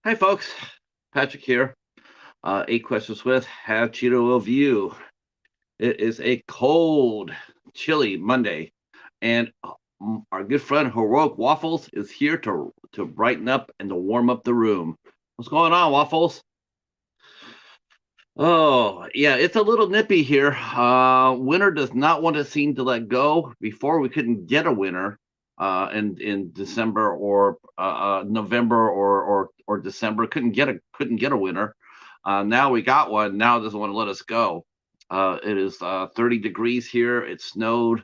Hi, folks. Patrick here. Eight questions with Have Cheeto of You. It is a cold, chilly Monday, and our good friend Heroic Waffles is here to brighten up and to warm up the room. What's going on, Waffles? Oh, yeah, it's a little nippy here. Winter does not want to seem to let go. Before we couldn't get a winter, in December or November or December. Couldn't get a winter. Now we got one. Now it doesn't want to let us go. It is 30 degrees here. It snowed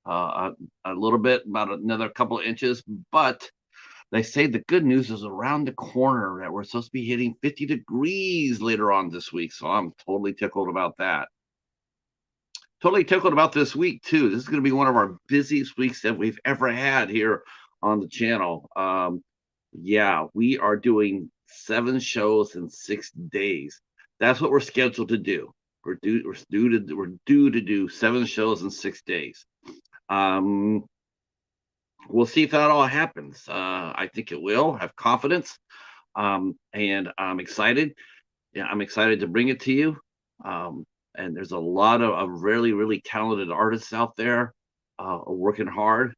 a little bit, about another couple of inches, but they say the good news is around the corner that we're supposed to be hitting 50 degrees later on this week. So I'm totally tickled about that. Totally tickled about this week, too. This is going to be one of our busiest weeks that we've ever had here on the channel. Yeah, we are doing 7 shows in 6 days. That's what we're scheduled to do. We're due to do 7 shows in 6 days. Um, we'll see if that all happens. I think it will. Have confidence, and I'm excited. Yeah, I'm excited to bring it to you. And there's a lot of really, really talented artists out there working hard.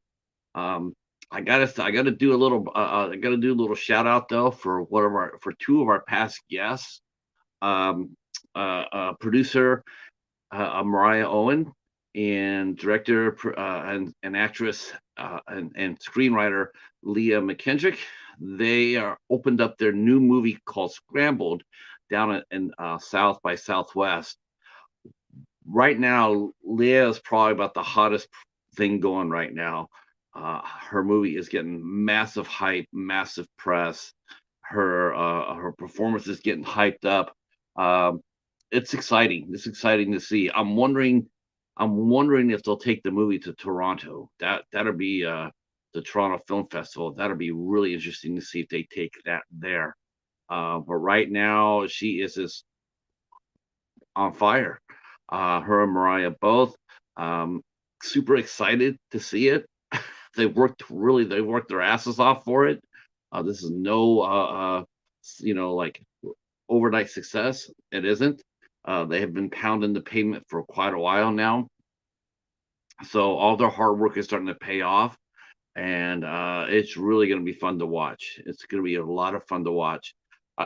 Um, I gotta do a little I gotta do a little shout out though for two of our past guests. Producer Mariah Owen and director and actress and screenwriter Leah McKendrick. They are opened up their new movie called Scrambled down in South by Southwest. Right now, Leah is probably about the hottest thing going right now. Her movie is getting massive hype, massive press. Her performance is getting hyped up. Um, it's exciting. It's exciting to see. I'm wondering if they'll take the movie to Toronto. That'll be the Toronto Film Festival. That'll be really interesting to see if they take that there. But right now, she is just on fire. Her and Mariah both. Um, Super excited to see it. They worked their asses off for it. This is no, like overnight success. It isn't. They have been pounding the pavement for quite a while now. So all their hard work is starting to pay off, and it's really going to be fun to watch. It's going to be a lot of fun to watch.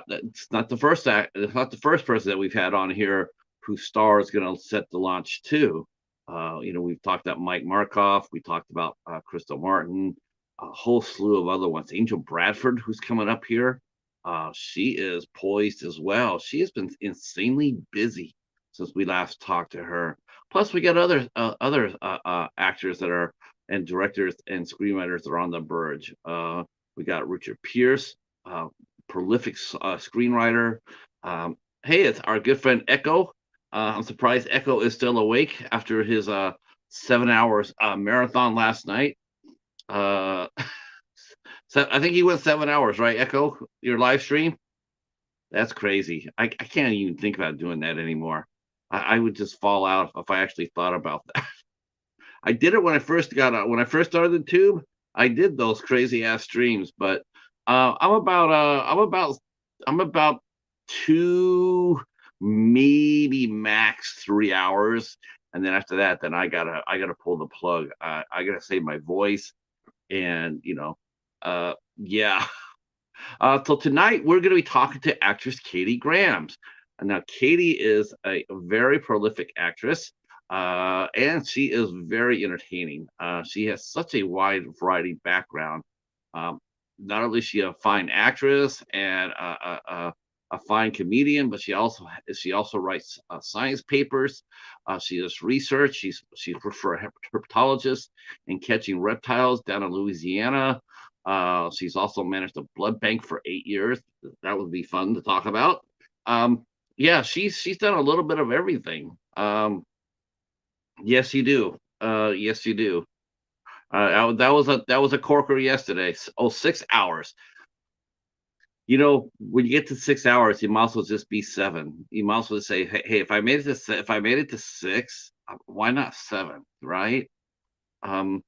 It's not the first person that we've had on here whose star is going to set the launch too. We've talked about Mike Markoff. We talked about Crystal Martin, a whole slew of other ones. Angel Bradford, who's coming up here. She is poised as well. She has been insanely busy since we last talked to her. Plus, we got other actors that are and directors and screenwriters that are on the verge. We got Richard Pierce, prolific screenwriter. Hey, it's our good friend Echo. I'm surprised Echo is still awake after his 7 hours marathon last night. Uh, so I think he went 7 hours, right, Echo? Your live stream? That's crazy. I can't even think about doing that anymore. I would just fall out if I actually thought about that. I did it when I first got out. When I first started the tube, I did those crazy ass streams. But I'm about 2, maybe max 3 hours, and then after that, then I gotta pull the plug. I gotta save my voice, and yeah. So tonight we're going to be talking to actress Katie Grams. And now Katie is a very prolific actress, and she is very entertaining. She has such a wide variety background. Um, Not only is she a fine actress and a fine comedian, but she also writes science papers. She does research. She's for a herpetologist in catching reptiles down in Louisiana. She's also managed a blood bank for 8 years. That would be fun to talk about. Um, yeah, she's done a little bit of everything. Yes, you do. Yes, you do. That was a corker yesterday. Oh, 6 hours. When you get to 6 hours, you might as well just be seven. You might as well say, hey, if I made it to six, why not seven, right? Um,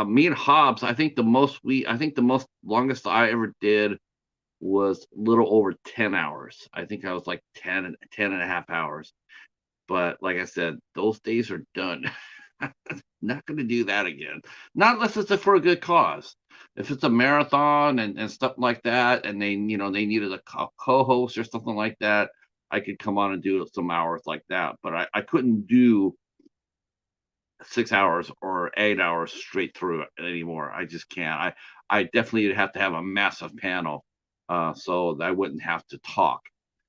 Me and Hobbs, I think the most longest I ever did was a little over 10 hours. I think I was like 10 and a half hours. But like I said, those days are done. Not going to do that again. Not unless it's for a good cause. If it's a marathon and stuff like that, and they needed a co-host or something like that, I could come on and do some hours like that. But I couldn't do 6 hours or 8 hours straight through it anymore. I just can't. I definitely have to have a massive panel, so that I wouldn't have to talk,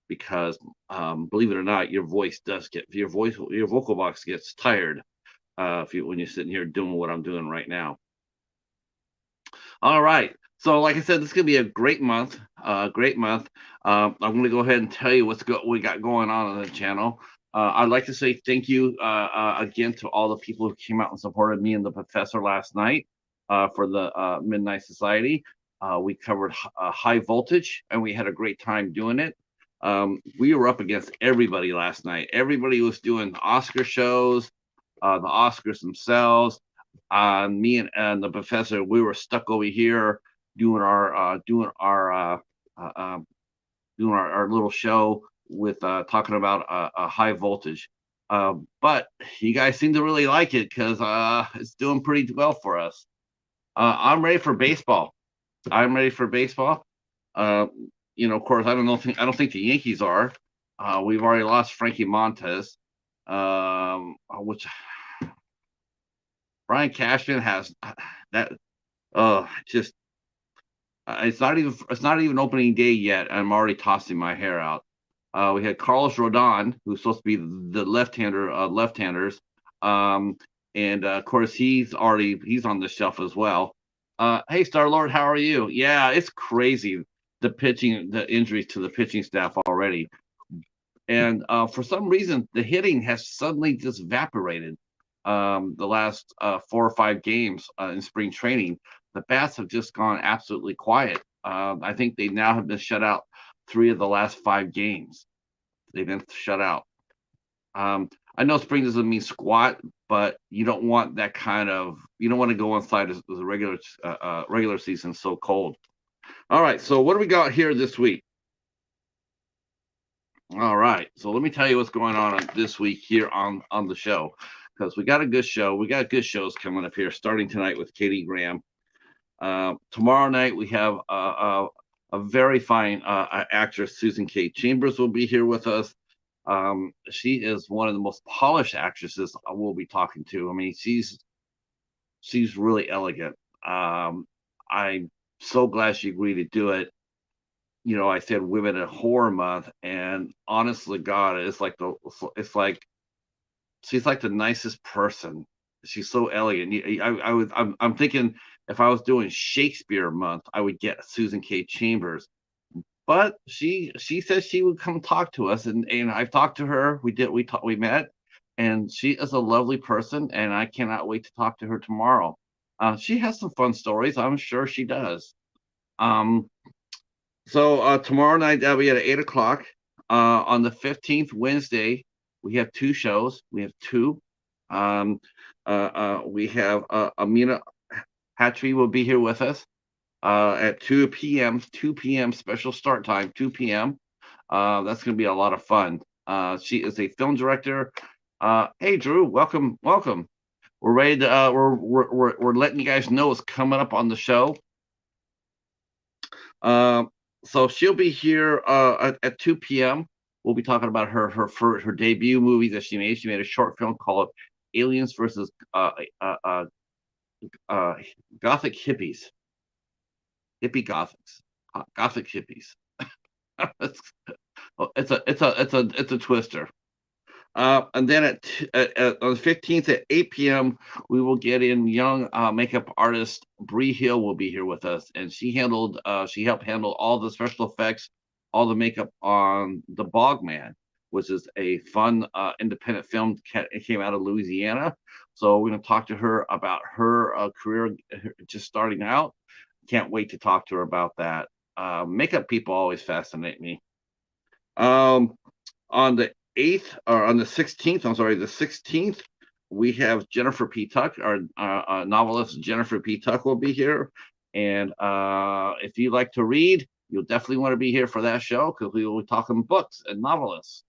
because believe it or not, your vocal box gets tired when you're sitting here doing what I'm doing right now. All right. So, like I said, this is gonna be a great month. Great month. I'm gonna go ahead and tell you we got going on the channel. I'd like to say thank you again to all the people who came out and supported me and the professor last night for the Midnight Society. We covered high voltage, and we had a great time doing it. We were up against everybody last night. Everybody was doing Oscar shows, the Oscars themselves. Me and the professor, we were stuck over here doing our little show with talking about high voltage. But you guys seem to really like it, because it's doing pretty well for us. I'm ready for baseball. I'm ready for baseball. Uh, of course, I don't think the Yankees are. We've already lost Frankie Montes, which Brian Cashman has that. Just it's not even opening day yet. I'm already tossing my hair out. We had Carlos Rodon, who's supposed to be the left-hander of left-handers, and of course he's on the shelf as well. Hey, Star Lord, how are you? Yeah, it's crazy, the injuries to the pitching staff already, and for some reason the hitting has suddenly just evaporated. The last 4 or 5 games in spring training, the bats have just gone absolutely quiet. I think they now have been shut out 3 of the last 5 games. They've been shut out. I know spring doesn't mean squat, but you don't want that you don't want to go inside as the regular season so cold. All right, so what do we got here this week? All right, so let me tell you what's going on this week here on the show, because we got a good show. We got good shows coming up here, starting tonight with Katie Graham. Tomorrow night we have a very fine actress, Susan K. Chambers, will be here with us. She is one of the most polished actresses we'll be talking to. I mean, she's really elegant. I'm so glad she agreed to do it. I said Women in Horror Month, and honestly, God, it's like she's like the nicest person. She's so elegant. I'm thinking if I was doing Shakespeare Month, I would get Susan K. Chambers. But she says she would come talk to us, and I've talked to her. We met, and she is a lovely person, and I cannot wait to talk to her tomorrow. She has some fun stories. I'm sure she does. So tomorrow night that'll be at 8 o'clock. On the 15th, Wednesday, we have 2 shows. We have 2. We have Amina Hatchery will be here with us at 2 p.m. 2 p.m. special start time, 2 p.m. That's going to be a lot of fun. She is a film director. Hey, Drew, welcome. We're ready to. We're letting you guys know what's coming up on the show. So she'll be here at 2 p.m. We'll be talking about her debut movie that she made. She made a short film called Aliens versus Gothic Hippies. Gothic hippies. It's a twister. And then on the 15th at 8 p.m., we will get in young makeup artist Bree Hill will be here with us, and she helped handle all the special effects, all the makeup on The Bogman, which is a fun independent film. It came out of Louisiana, so we're going to talk to her about her career just starting out. Can't wait to talk to her about that. Makeup people always fascinate me. On the 8th, or on the 16th, the 16th, we have Jennifer P. Tuck, our novelist Jennifer P. Tuck will be here. And if you like to read, You'll definitely want to be here for that show because we will be talking books and novelists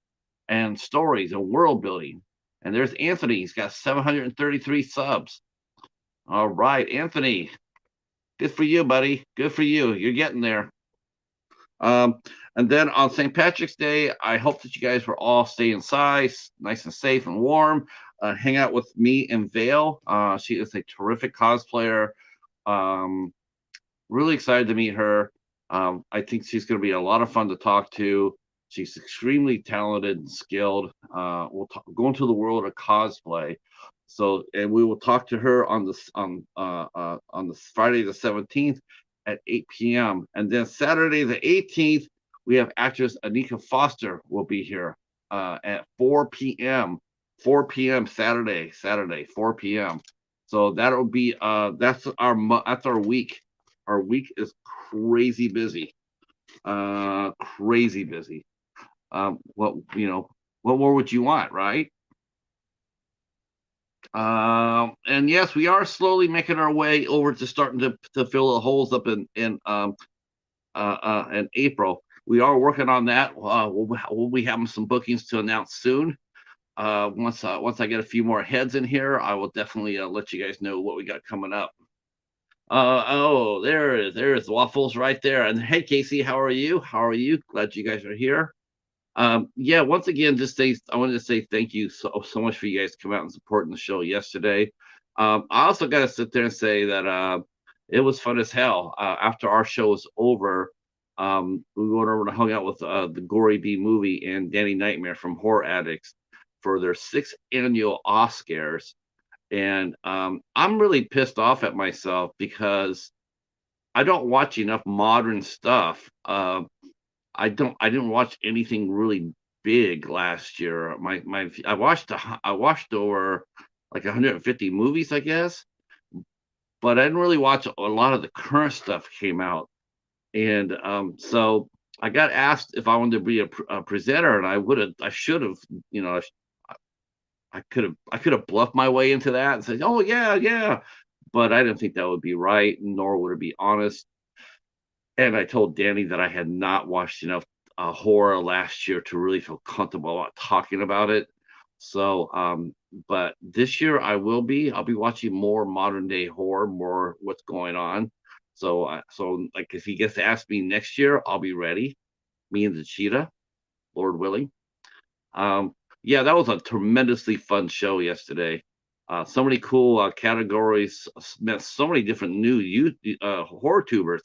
and stories and world building. And there's Anthony. He's got 733 subs. All right, Anthony. Good for you, buddy. Good for you. You're getting there. Um, and then on St. Patrick's Day, I hope that you guys were all stay inside, nice and safe and warm. Hang out with me and Vale. She is a terrific cosplayer. Um, really excited to meet her. I think she's going to be a lot of fun to talk to. She's extremely talented and skilled. Go into the world of cosplay. So, and we will talk to her on the Friday the 17th at 8 p.m. And then Saturday the 18th, we have actress Anika Foster will be here at 4 p.m. 4 p.m. Saturday, 4 p.m. So that'll be that's our week. Our week is crazy busy. Crazy busy. What what more would you want, right? And yes, we are slowly making our way over to starting to fill the holes up in April. We are working on that. We'll be having some bookings to announce soon. Once I get a few more heads in here, I will definitely let you guys know what we got coming up. Oh, there's Waffles right there. And hey, Casey, how are you? How are you? Glad you guys are here. Yeah, once again, I wanted to say thank you so much for you guys to come out and supporting the show yesterday. I also got to sit there and say that it was fun as hell. After our show was over, we went over and hung out with the Gory B movie and Danny Nightmare from Horror Addicts for their 6th annual Oscars. And I'm really pissed off at myself because I don't watch enough modern stuff. I didn't watch anything really big last year. I watched over like 150 movies, I guess, but I didn't really watch a lot of the current stuff came out. And so I got asked if I wanted to be a presenter, and I should have, I could have bluffed my way into that and said, "Oh yeah, yeah," but I didn't think that would be right, nor would it be honest. And I told Danny that I had not watched enough horror last year to really feel comfortable about talking about it. So, but this year I'll be watching more modern day horror, more what's going on. So like if he gets to ask me next year, I'll be ready. Me and the cheetah, Lord willing. Yeah, that was a tremendously fun show yesterday. So many cool categories. Met so many different new horror tubers.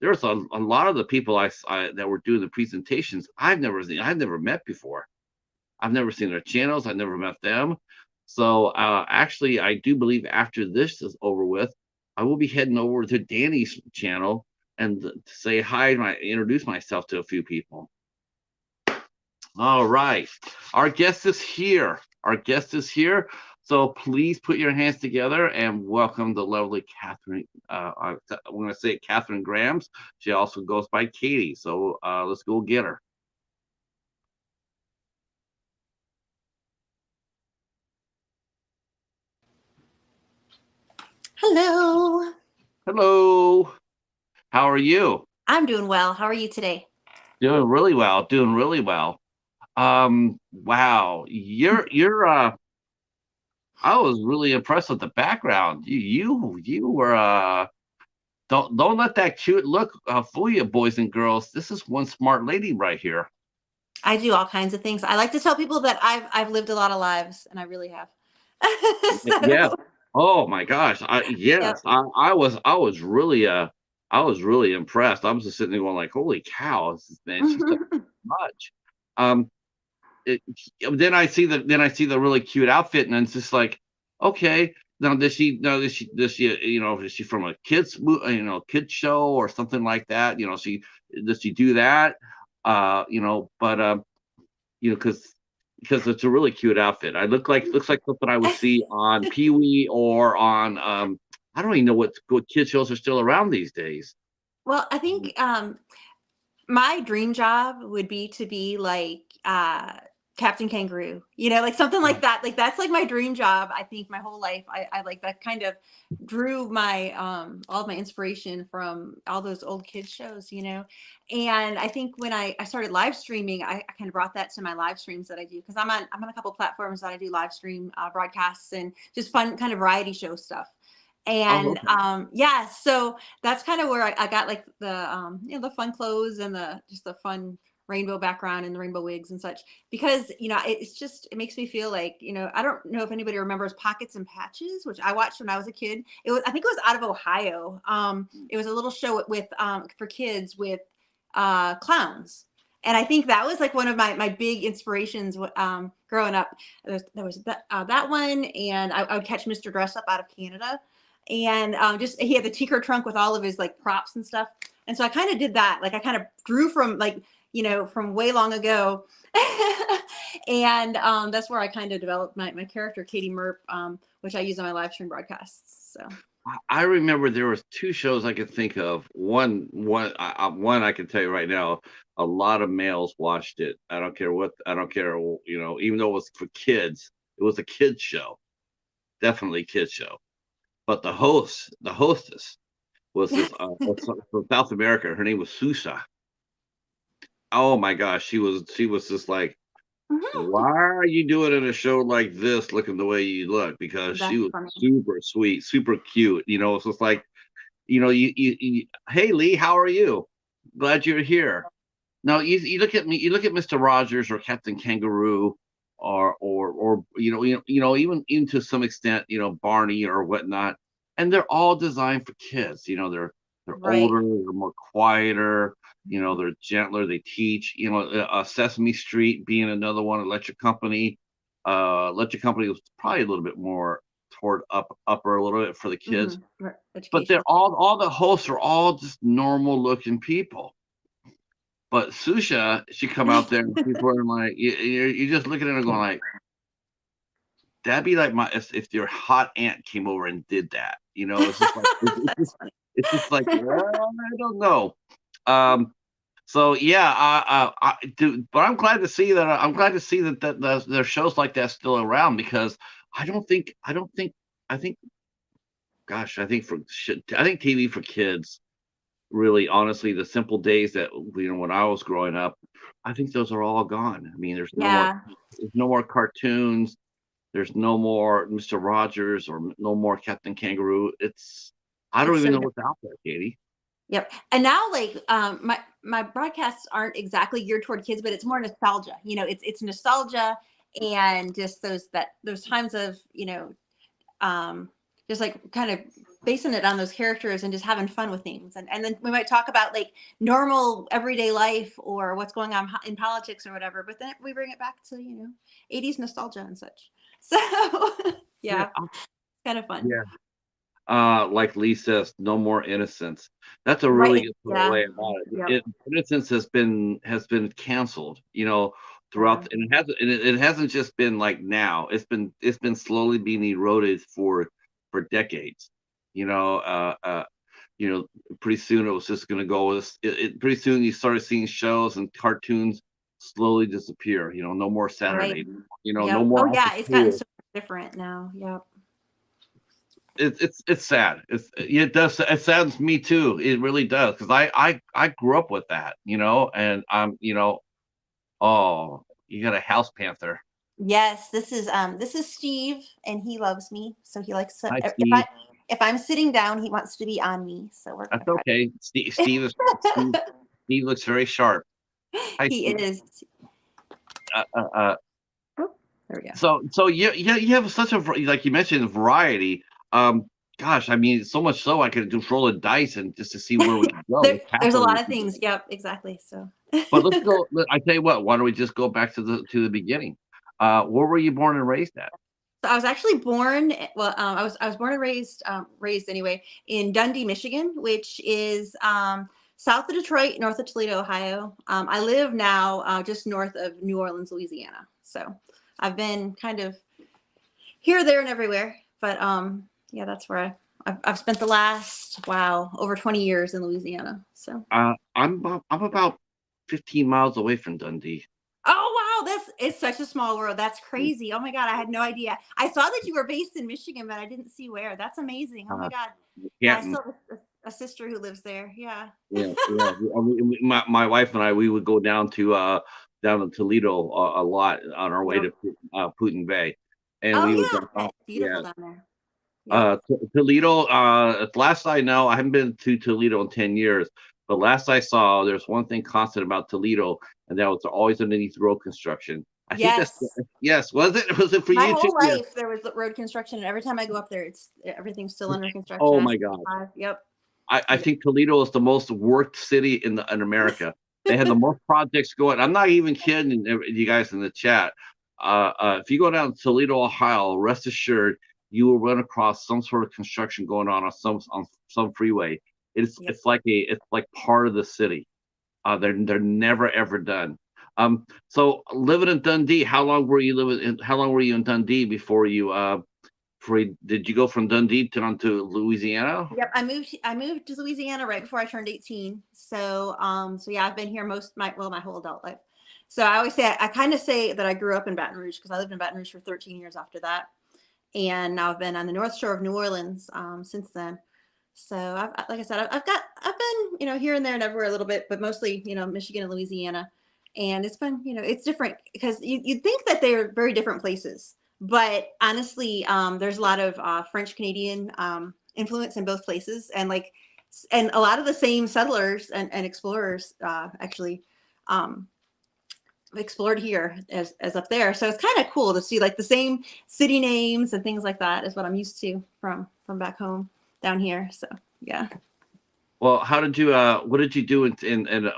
There's a lot of the people that were doing the presentations I've never met before. I've never seen their channels. I've never met them. So actually, I do believe after this is over with, I will be heading over to Danny's channel and to say hi and introduce myself to a few people. All right, our guest is here. Our guest is here. So please put your hands together and welcome the lovely Catherine. I'm going to say Catherine Grams. She also goes by Katie. So let's go get her. Hello. Hello. How are you? I'm doing well. How are you today? Doing really well. Doing really well. Wow. I was really impressed with the background. You were don't let that cute look fool you, boys and girls. This is one smart lady right here. I do all kinds of things. I like to tell people that I've lived a lot of lives, and I really have. Yeah. So, Oh my gosh. yep. Yes, I was really impressed. I was just sitting there going like, holy cow, man, she's so much. Um it, then I see the really cute outfit, and it's just like, okay, now does she is she from a kids show or something like that? Does she do that? But because it's a really cute outfit. I looks like something I would see on Pee Wee or on I don't even know what kid shows are still around these days. Well, I think my dream job would be to be like Captain Kangaroo, like something like that. Like that's like my dream job. I think my whole life, I like that kind of drew my all of my inspiration from all those old kids shows. And I think when I started live streaming, I kind of brought that to my live streams that I do, because I'm on a couple platforms that I do live stream broadcasts and just fun kind of variety show stuff. Oh, And okay. yeah, so that's kind of where I got like the the fun clothes and the fun rainbow background and the rainbow wigs and such, because it makes me feel like, I don't know if anybody remembers Pockets and Patches, which I watched when I was a kid. I think it was out of Ohio. It was a little show with for kids with clowns. And I think that was like one of my big inspirations growing up. There was that one, and I would catch Mr. Dress Up out of Canada, and just he had the Tinker trunk with all of his like props and stuff. And so I kind of did that. Like I kind of drew from like from way long ago, and that's where I kind of developed my character Katie Merp, which I use on my live stream broadcasts. So I remember there was two shows I could think of. One I can tell you right now. A lot of males watched it. I don't care what. I don't care. Even though it was for kids, it was a kids show. Definitely kids show. But the hostess, was this from South America. Her name was Susa. Oh my gosh, she was just like, why are you doing in a show like this looking the way you look? Because she that's was funny. super sweet, super cute. It's just like, hey Lee, how are you? Glad you're here. Now you look at me, you look at Mr. Rogers or Captain Kangaroo, or even to some extent, Barney or whatnot, and they're all designed for kids. They're Right. older, they're more quieter, they're gentler, they teach. Sesame Street being another one, Electric Company. Electric Company was probably a little bit more toward upper a little bit for the kids, Right. but they're Education. all the hosts are all just normal looking people. But Susha, she come out there and people are like, you just looking at her going like, that'd be like if your hot aunt came over and did that. It's just like That's funny. it's just like, well, I don't know. So yeah, but I'm glad to see that there's shows like that still around, because I think, gosh, I think TV for kids, really, honestly, the simple days that when I was growing up, I think those are all gone. I mean, Yeah. there's no more cartoons, there's no more Mr. Rogers, or no more Captain Kangaroo. I don't It's even so know different. what's out there, Katie. Yep. And now like my broadcasts aren't exactly geared toward kids, but it's more nostalgia. It's nostalgia, and just those times of, um just like kind of basing it on those characters and just having fun with things. And then we might talk about like normal everyday life or what's going on in politics or whatever, but then we bring it back to, 80s nostalgia and such. So Yeah, yeah, kind of fun. yeah. Like Lee says, no more innocence. That's a really Right. good Yeah. way about it. Yep. Innocence has been canceled, Yeah. throughout, and it hasn't just been like now. It's been slowly being eroded for decades. You know, uh, uh, you know, pretty soon it was just going to go with pretty soon you started seeing shows and cartoons slowly disappear. No more Right. Saturday. No Yep. Oh more after yeah, it's gotten school. so different now. Yep. It's sad. It does. It saddens me too. It really does, because I grew up with that, and oh, you got a house panther. Yes, this is Steve, and he loves me. So he likes to, Hi, if I Steve. if I'm sitting down, he wants to be on me. So we're gonna That's okay. Steve looks very sharp. Hi, he Steve. is. Uh, uh, uh, Oh, there we go. so you have such like you mentioned, variety. Um, Gosh, I mean, so much so I could just roll a dice and just to see where we can go, there, what there's a pathway we lot of can go. things. Yep, exactly. So But let's go. I tell you what. Why don't we just go back to the beginning? Where were you born and raised at? So I was actually born. Well, I was born and raised anyway in Dundee, Michigan, which is south of Detroit, north of Toledo, Ohio. I live now just north of New Orleans, Louisiana. So I've been kind of here, there, and everywhere. But yeah, that's where I've spent the last over 20 years in Louisiana. So I'm about 15 miles away from Dundee. oh wow, it's such a small world. That's crazy. Oh my God, I had no idea. I saw that you were based in Michigan, but I didn't see where. That's amazing. Oh my Uh, God. Yeah, I Canton. still have a sister who lives there. Yeah. Yeah, yeah. My wife and I, we would go down to Toledo a lot on our way Yep. to Putin Bay, and we would Oh drop yeah, off. it's beautiful Yeah, down there. Yep. Toledo. Last I know, I haven't been to Toledo in 10 years, but last I saw, there's one thing constant about Toledo, and that was always underneath road construction. I think that's Yes. yes. Was it? Was it for My you too? whole Yeah. life there was road construction, and every time I go up there, it's everything's still under construction. Oh I my God. 65. Yep. I think Toledo is the most worked city in America. They had the most projects going. I'm not even kidding you guys in the chat. If you go down to Toledo, Ohio, rest assured you will run across some sort of construction going on some freeway. Yep. It's like part of the city. They're never ever done. So living in Dundee, how long were you in Dundee before did you go from Dundee to Louisiana? Yep, I moved to Louisiana right before I turned 18. So yeah, I've been here my whole adult life. So I always say I kind of say that I grew up in Baton Rouge because I lived in Baton Rouge for 13 years after that, and now I've been on the North Shore of New Orleans since then. So like I said, I've been here and there and everywhere a little bit, but mostly Michigan and Louisiana, and it's been it's different because you'd think that they're very different places, but honestly, there's a lot of French Canadian influence in both places, and a lot of the same settlers and explorers actually um, explored here as up there. So it's kind of cool to see like the same city names and things like that is what I'm used to from back home down here. So yeah. Well, what did you do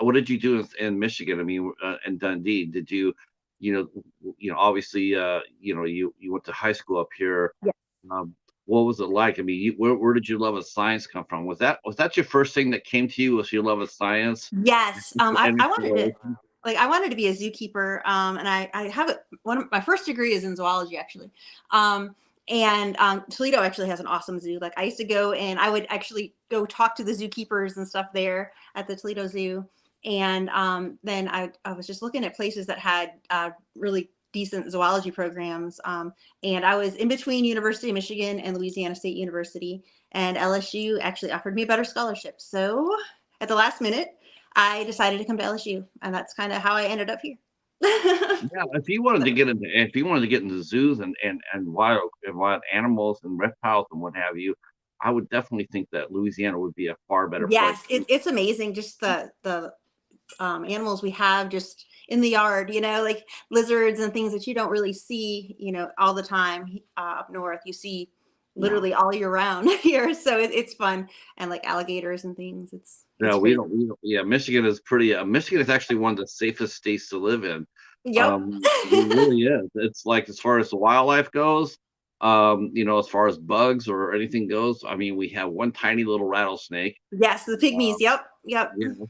what did you do in Michigan? I mean, in Dundee, did you obviously, you went to high school up here. Yeah. What was it like? I mean, where did your love of science come from? Was that your first thing that came to you? Was your love of science Yes. and I wanted to exploration? I wanted to be a zookeeper. And I have one of my first degree is in zoology actually. Um, and Toledo actually has an awesome zoo. Like I used to go and I would actually go talk to the zookeepers and stuff there at the Toledo Zoo. And then I was just looking at places that had really decent zoology programs. And I was in between University of Michigan and Louisiana State University. And LSU actually offered me a better scholarship. So at the last minute, I decided to come to LSU, and that's kind of how I ended up here. Yeah, if you wanted to get into zoos and wild animals and reptiles and what have you, I would definitely think that Louisiana would be a far better place. Yes, it's amazing just the animals we have just in the yard, like lizards and things that you don't really see, all the time up north. You see No. literally all year round here, so it's fun, and like alligators and things. It's No, crazy. we don't. Yeah, Michigan is pretty. Michigan is actually one of the safest states to live in. Yep. It really is. It's like as far as the wildlife goes, as far as bugs or anything goes. I mean, we have one tiny little rattlesnake. Yes, the pygmies. Uh, Yep. Yep. you know,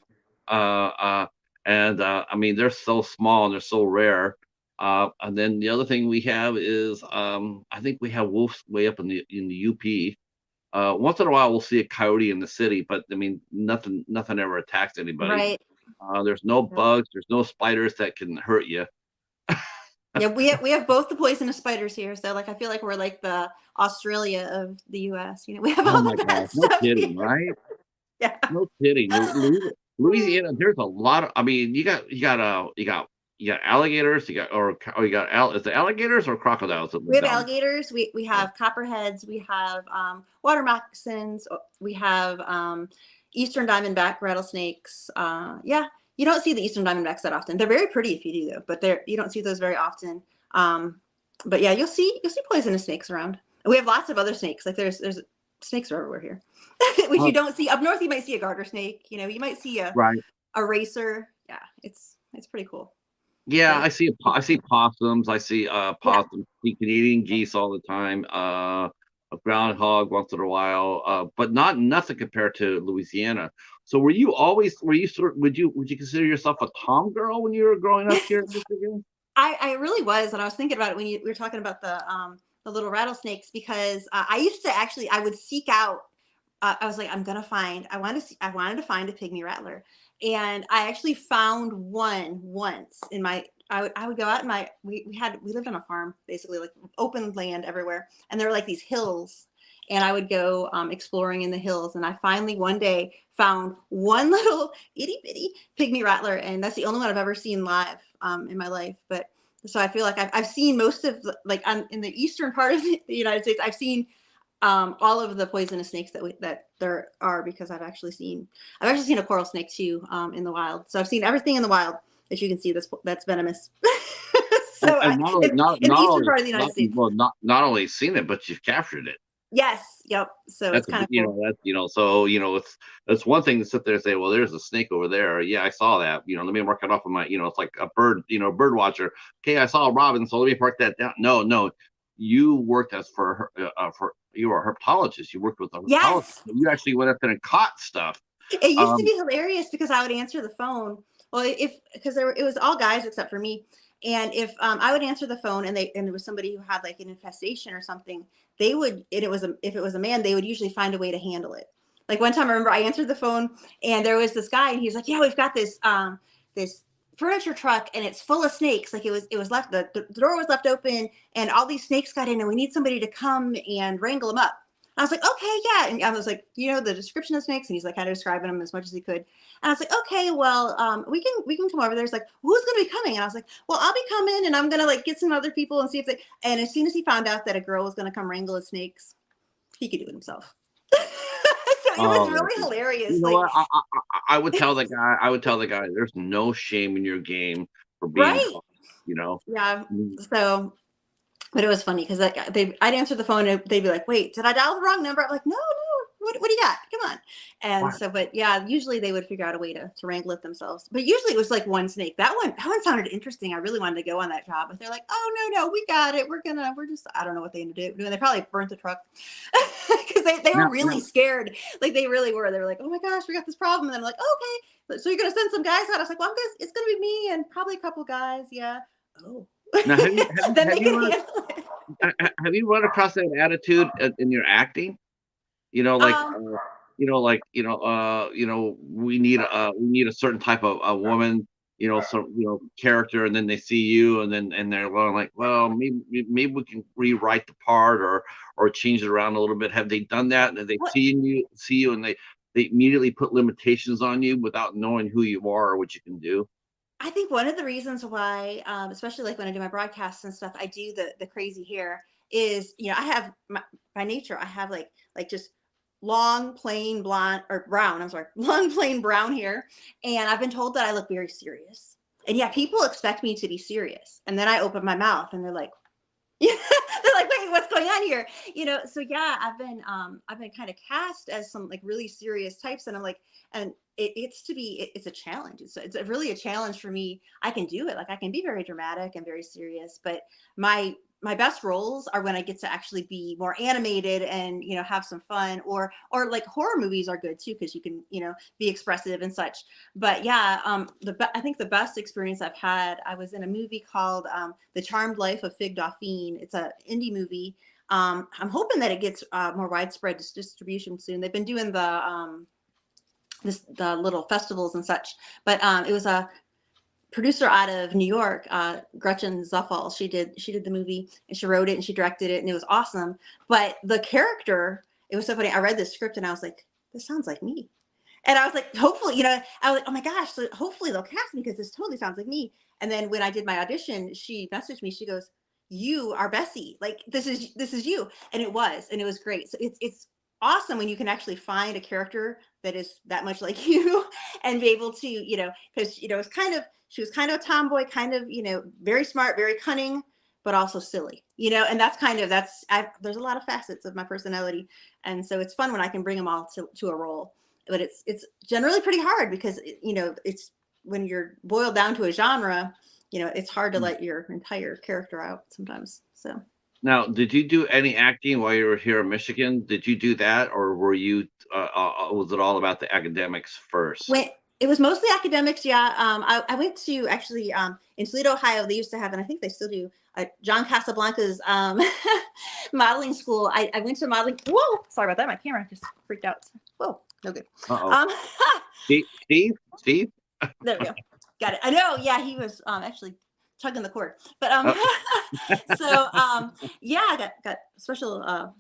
uh, uh, and I mean, they're so small and they're so rare. And then the other thing we have is, I think we have wolves way up in the UP. Once in a while, we'll see a coyote in the city, but I mean, nothing ever attacks anybody. Right. There's no Yep. bugs, there's no spiders that can hurt you. Yeah, we have both the poisonous spiders here. So like I feel like we're like the Australia of the US. We have Oh all my the gosh, bad no stuff kidding, here. right? Yeah. No kidding. Louisiana, there's a lot of. I mean, you got alligators. Is it alligators or crocodiles that We live have down alligators, we there? have copperheads, we have water moccasins, we have eastern diamondback rattlesnakes. Yeah, you don't see the eastern diamondbacks that often. They're very pretty if you do though, but you don't see those very often. But yeah, you'll see poisonous snakes around. And we have lots of other snakes. Like there's snakes are everywhere here, which Uh, you don't see up north. You might see a garter snake. You might see right. a racer. Yeah, it's pretty cool. Yeah, But I see possums. I see yeah. possums. See Canadian geese all the time. A groundhog once in a while. But nothing compared to Louisiana. So were you would you consider yourself a tom girl when you were growing up here in Michigan? I really was, and I was thinking about it when we were talking about the little rattlesnakes because I used to actually I would seek out. I was like, I wanted to find a pygmy rattler, and I actually found one once in my I would go out in we lived on a farm, basically, like open land everywhere, and there were like these hills, and I would go exploring in the hills, and I finally one day found one little itty bitty pygmy rattler, and that's the only one I've ever seen live in my life. But so I feel like I've seen most of like in the eastern part of the United States, I've seen all of the poisonous snakes that there are, because I've actually seen a coral snake too in the wild. So I've seen everything in the wild that you can see that's venomous. And, So and not only in the not eastern only part of the United States. not only seen it, but you've captured it. Yes. Yep. So it's That's a kind of you know cool. that's so it's one thing to sit there and say, well, there's a snake over there. Yeah, I saw that. Let me mark it off of my it's like a bird, bird watcher. Okay, I saw a robin, so let me mark that down. No, no, you worked as for you were a herpetologist. You worked with a herpetologist. Yes. You actually went up there and caught stuff. It used to Um, be hilarious because I would answer the phone. Well, if because it was all guys except for me, and if I would answer the phone and there was somebody who had like an infestation or something, they would and it was if it was a man, they would usually find a way to handle it. Like one time, I remember I answered the phone and there was this guy and he was like, "Yeah, we've got this furniture truck and it's full of snakes. Like it was left the door was left open and all these snakes got in and we need somebody to come and wrangle them up." I was like, okay, yeah. And I was like, the description of snakes, and he's like kind of describing them as much as he could. And I was like, okay, well, we can come over there. He's like, who's gonna be coming? And I was like, well, I'll be coming, and I'm gonna like get some other people and see if they. And as soon as he found out that a girl was gonna come wrangle his snakes, he could do it himself. So it was oh, really hilarious. you know Like, what? I would tell the guy. I would tell the guy, there's no shame in your game for being right? caught. You know. Yeah. So but it was funny because I'd answer the phone and they'd be like, "Wait, did I dial the wrong number?" I'm like, "No, no. What do you got? Come on." And Wow. so, but yeah, usually they would figure out a way to wrangle it themselves. But usually it was like one snake. That one sounded interesting. I really wanted to go on that job, but they're like, "Oh no, we got it. We're just I don't know what they ended up doing. They probably burnt the truck because they were Now, really scared. Like they really were. They were like, "Oh my gosh, we got this problem." And I'm like, "Okay, so you're gonna send some guys out?" I was like, "Well, it's gonna be me and probably a couple guys. Yeah." Oh. now, Then they can handle it. have you run across that attitude in your acting? You know, like, Um, we need a certain type of a woman, character, and then they see you, and they're going like, well, maybe we can rewrite the part or change it around a little bit. Have they done that? And they what see you, and they immediately put limitations on you without knowing who you are or what you can do. I think one of the reasons why, especially like when I do my broadcasts and stuff, I do the crazy hair is, I have by nature, I have like just long, plain blonde or brown. I'm sorry, long, plain brown hair, and I've been told that I look very serious. And yeah, people expect me to be serious, and then I open my mouth, and they're like, yeah, they're like, wait, what's going on here? So yeah, I've been kind of cast as some like really serious types, and I'm like, and it's a challenge. It's really a challenge for me. I can do it. Like I can be very dramatic and very serious, but my best roles are when I get to actually be more animated and have some fun, or like horror movies are good too because you can be expressive and such. But yeah, I think the best experience I've had, I was in a movie called The Charmed Life of Fig Dauphine. It's an indie movie. I'm hoping that it gets more widespread distribution soon. They've been doing the little festivals and such, but it was a producer out of New York, Gretchen Zuffel. She did the movie and she wrote it and she directed it and it was awesome. But the character, it was so funny. I read the script and I was like, this sounds like me. And I was like, hopefully, I was like, oh my gosh, so hopefully they'll cast me because this totally sounds like me. And then when I did my audition, she messaged me. She goes, "You are Bessie. Like this is you." And it was great. So it's awesome when you can actually find a character that is that much like you and be able to, because it's she was kind of a tomboy, kind of, very smart, very cunning, but also silly, and there's a lot of facets of my personality. And so it's fun when I can bring them all to a role, but it's generally pretty hard because, it's when you're boiled down to a genre, it's hard to let your entire character out sometimes. So. Now, did you do any acting while you were here in Michigan? Did you do that, or were you? Was it all about the academics first? When it was mostly academics, yeah. I went to actually in Toledo, Ohio. They used to have, and I think they still do, John Casablanca's modeling school. I went to modeling. Whoa, sorry about that. My camera just freaked out. Whoa, no good. Uh-oh. Um, Steve? there we go. Got it. I know. Yeah, he was actually tugging the cord. But Uh, so yeah, I got special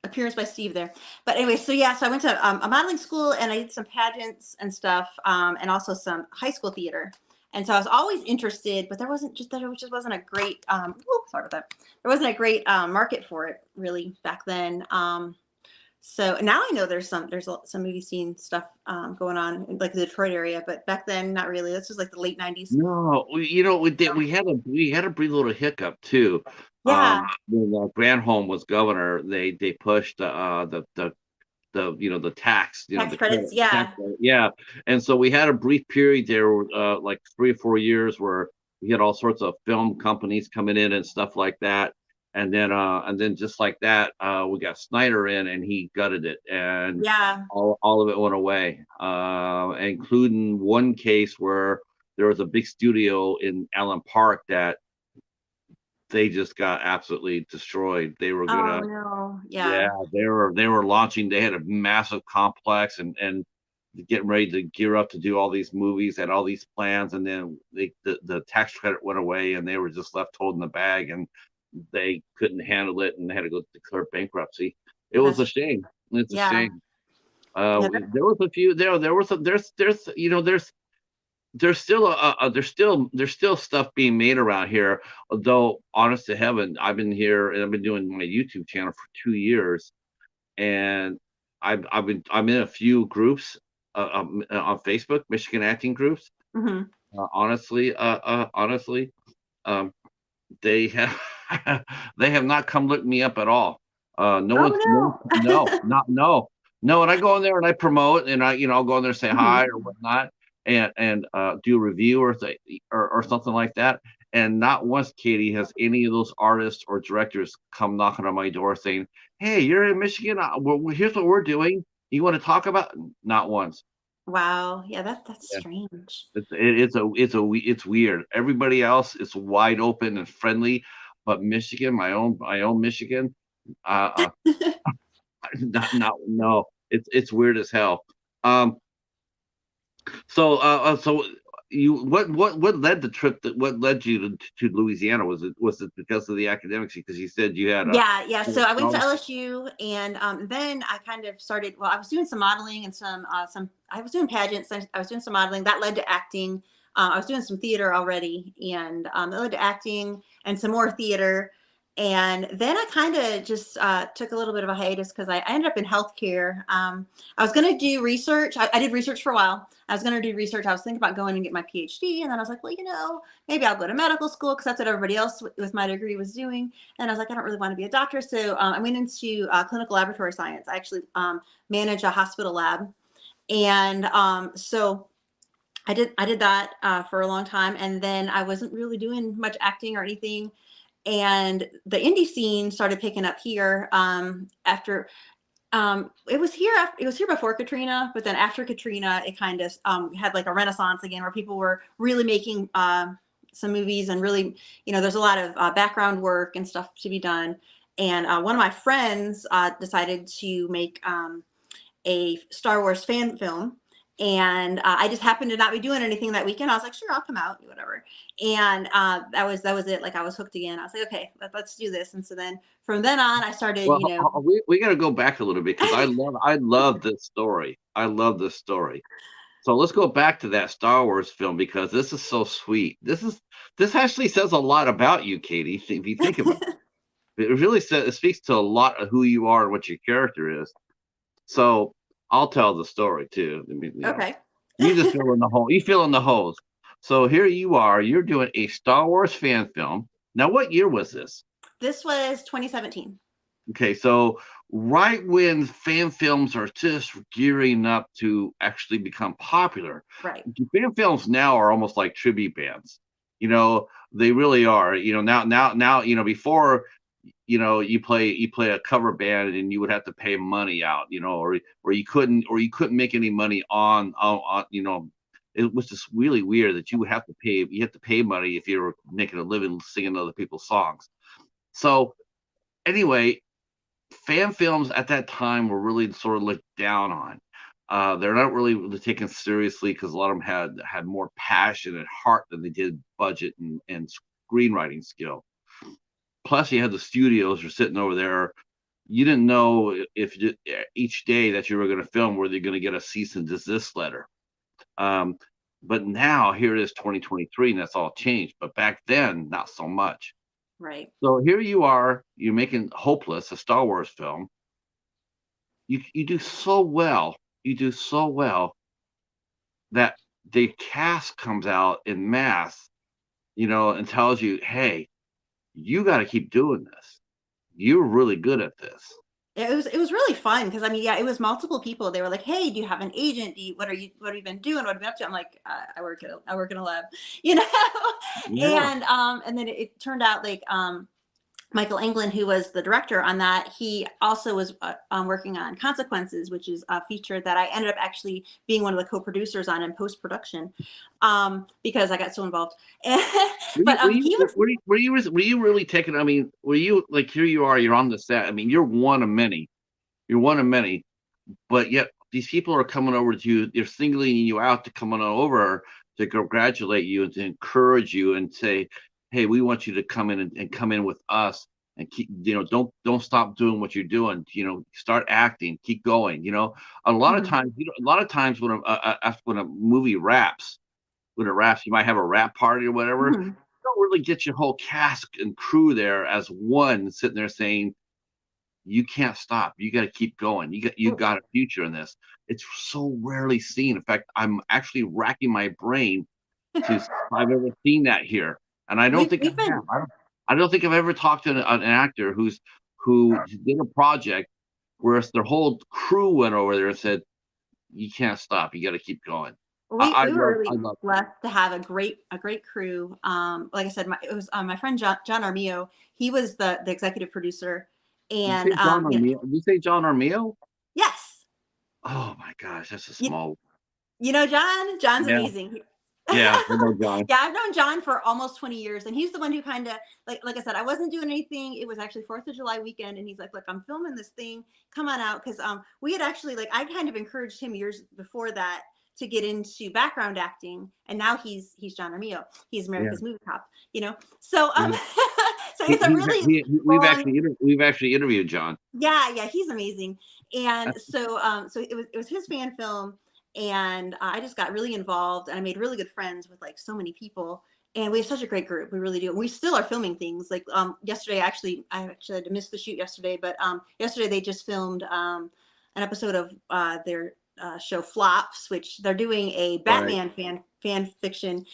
appearance by Steve there. But anyway, so yeah, so I went to a modeling school and I did some pageants and stuff, and also some high school theater. And so I was always interested, but there just wasn't a great sorry about that. There wasn't a great market for it really back then. So now I know there's some movie scene stuff going on in like the Detroit area, but back then not really. This was like the late '90s. no, we had a brief little hiccup too. Yeah, When Granholm was governor, they pushed the tax, tax the credits. credit, tax Yeah, credit, yeah. And so we had a brief period there, like 3 or 4 years, where we had all sorts of film companies coming in and stuff like that. And then just like that, we got Snyder in, and he gutted it, and yeah. all of it went away, including one case where there was a big studio in Allen Park that they just got absolutely destroyed. They were Oh gonna no, Yeah, yeah. they were launching. They had a massive complex, and getting ready to gear up to do all these movies, had all these plans, and then the tax credit went away, and they were just left holding the bag, and they couldn't handle it, and had to go declare bankruptcy. It was a That's shame. It's a yeah, shame. yeah. There was a few there was a, there's there's still stuff being made around here. Although, honest to heaven, I've been here and I've been doing my YouTube channel for 2 years, and I'm in a few groups on Facebook, Michigan acting groups. Hmm. Honestly, um, they have they have not come look me up at all. No Oh one's no. no. And I go in there and I promote, and I'll go in there and say hi Hmm. or whatnot, and do a review or something like that. And not once, Katie, has any of those artists or directors come knocking on my door saying, "Hey, you're in Michigan. Here's what we're doing. You want to talk about?" Not once. Wow. Yeah, that's strange. It's weird. Everybody else is wide open and friendly, but Michigan, my own Michigan, uh, not no. It's weird as hell. Um, so you what led the trip that what led you to Louisiana? Was it because of the academics? Because you said you had a Yeah, yeah. So I went to scholarship. LSU, and then I kind of started. Well, I was doing some modeling and some. I was doing pageants. I was doing some modeling that led to acting. I was doing some theater already, and that led to acting and some more theater. And then I kind of just took a little bit of a hiatus because I ended up in healthcare. I was going to do research. I did research for a while. I was going to do research. I was thinking about going and get my PhD, and then I was like, well, maybe I'll go to medical school because that's what everybody else with my degree was doing. And I was like, I don't really want to be a doctor. So I went into clinical laboratory science. I actually manage a hospital lab. And so I did that for a long time. And then I wasn't really doing much acting or anything. And the indie scene started picking up here after it was here before Katrina, but then after Katrina, it kind of had like a renaissance again where people were really making some movies and really, there's a lot of background work and stuff to be done. And one of my friends decided to make a Star Wars fan film. And I just happened to not be doing anything that weekend. I was like, sure, I'll come out, whatever. And that was it. Like I was hooked again. I was like, okay, let's do this. And so then from then on, I started, Well, we got to go back a little bit because I love this story. I love this story. So let's go back to that Star Wars film because this is so sweet. This actually says a lot about you, Katie. If you think about it, it really says it speaks to a lot of who you are and what your character is. So I'll tell the story too. I mean, Okay. you just fill in the hole. You fill in the holes. So here you are. You're doing a Star Wars fan film. Now, what year was this? This was 2017. Okay, so right when fan films are just gearing up to actually become popular, Right. fan films now are almost like tribute bands. They really are. Now, before, you play a cover band and you would have to pay money out, or you couldn't make any money on. It was just really weird that you have to pay money if you were making a living singing other people's songs. So anyway, fan films at that time were really sort of looked down on. They're not really taken seriously because a lot of them had more passion and heart than they did budget and screenwriting skill. Plus, you had the studios are sitting over there. You didn't know if each day that you were going to film whether you're going to get a cease and desist letter. Um, but now here it is 2023 and that's all changed. But back then, not so much. Right. So here you are, you're making Hopeless, a Star Wars film. You do so well. You do so well that the cast comes out in mass, and tells you, hey, you got to keep doing this. You're really good at this. It was really fun because I mean, yeah, it was multiple people. They were like, "Hey, do you have an agent? What have you been doing? What have you been up to?" I'm like, I work in a lab, you know." Yeah. And then it turned out like Michael Anglin, who was the director on that, he also was working on Consequences, which is a feature that I ended up actually being one of the co-producers on in post-production, because I got so involved. Were you But were you he was, were you really taking? I mean, were you like here you are? You're on the set. I mean, you're one of many. You're one of many. But yet these people are coming over to you. They're singling you out to come on over to congratulate you and to encourage you and say, "Hey, we want you to come in and come in with us and keep. Don't stop doing what you're doing. Start acting. Keep going. A lot of Mhm, times, a lot of times when a movie wraps, you might have a wrap party or whatever. mhm. You don't really get your whole cast and crew there as one sitting there saying, you can't stop. You got to keep going. You got a future in this. It's so rarely seen. In fact, I'm actually racking my brain to see if I've ever seen that here, and I don't think I We've have. been I don't think I've ever talked to an actor who did a project where their whole crew went over there and said, "You can't stop. You got to keep going." we we were I really love. blessed to have a great crew. Like I said, it was my friend John Armio. He was the executive producer, Did you and say John Armio? Did you say John Armio? yes, Oh my gosh, that's a you, small. you know John. John's Yeah, amazing. yeah, I know John. Yeah, I've known John for almost 20 years, and he's the one who kind of like I said, I wasn't doing anything. It was actually 4th of July weekend, and he's like, "Look, I'm filming this thing. Come on out," because we had actually like I kind of encouraged him years before that to get into background acting, and now he's John Armio. He's Yeah, America's Movie Cop, you know. So yeah. so he's a really long. We've actually interviewed John. Yeah, he's amazing. And so it was his fan film, and I just got really involved, and I made really good friends with like so many people. And we have such a great group. We really do. We still are filming things. Like yesterday, I actually had to miss the shoot yesterday, but yesterday they just filmed an episode of their show Flops, which they're doing a Right. Batman fan fiction.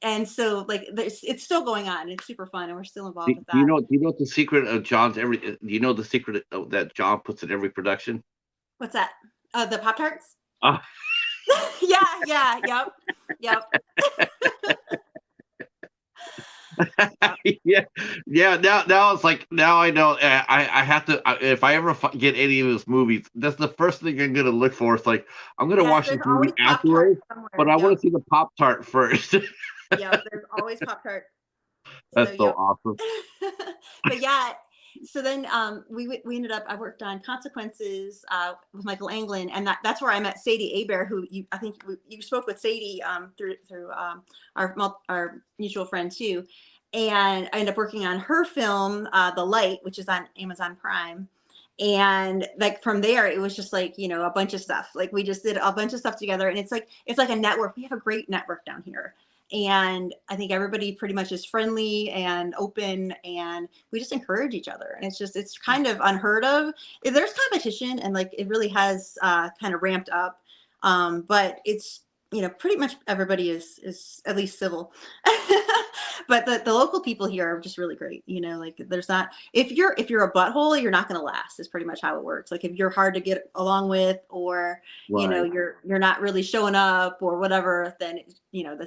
And so like it's still going on. It's super fun, and we're still involved with that. Do you know the secret of John's every? Do you know the secret that John puts in every production? What's that? The Pop Tarts? Uh, Yeah, yep. Yep. yeah, yeah. Now it's like now I know. I have to if I ever get any of his movies, that's the first thing I'm gonna look for. It's like I'm gonna Yes, watch this there's movie always Pop Tart afterwards, but somewhere. I want Yep, to see the Pop Tart first. yep. There's always Pop Tart. So That's so yep. awesome. But yeah, so then we ended up. I worked on Consequences with Michael Anglin, and that's where I met Sadie Aber, who I think you spoke with Sadie through our mutual friend too, and I ended up working on her film, The Light, which is on Amazon Prime. And like from there, it was just like a bunch of stuff. Like we just did a bunch of stuff together, and it's like a network. We have a great network down here, and I think everybody pretty much is friendly and open, and we just encourage each other, and it's kind of unheard of. There's competition, and like it really has kind of ramped up, but it's pretty much everybody is at least civil. But the local people here are just really great. Like there's not, if you're a butthole, you're not going to last is pretty much how it works. Like if you're hard to get along with, or Right. you're not really showing up or whatever, then you're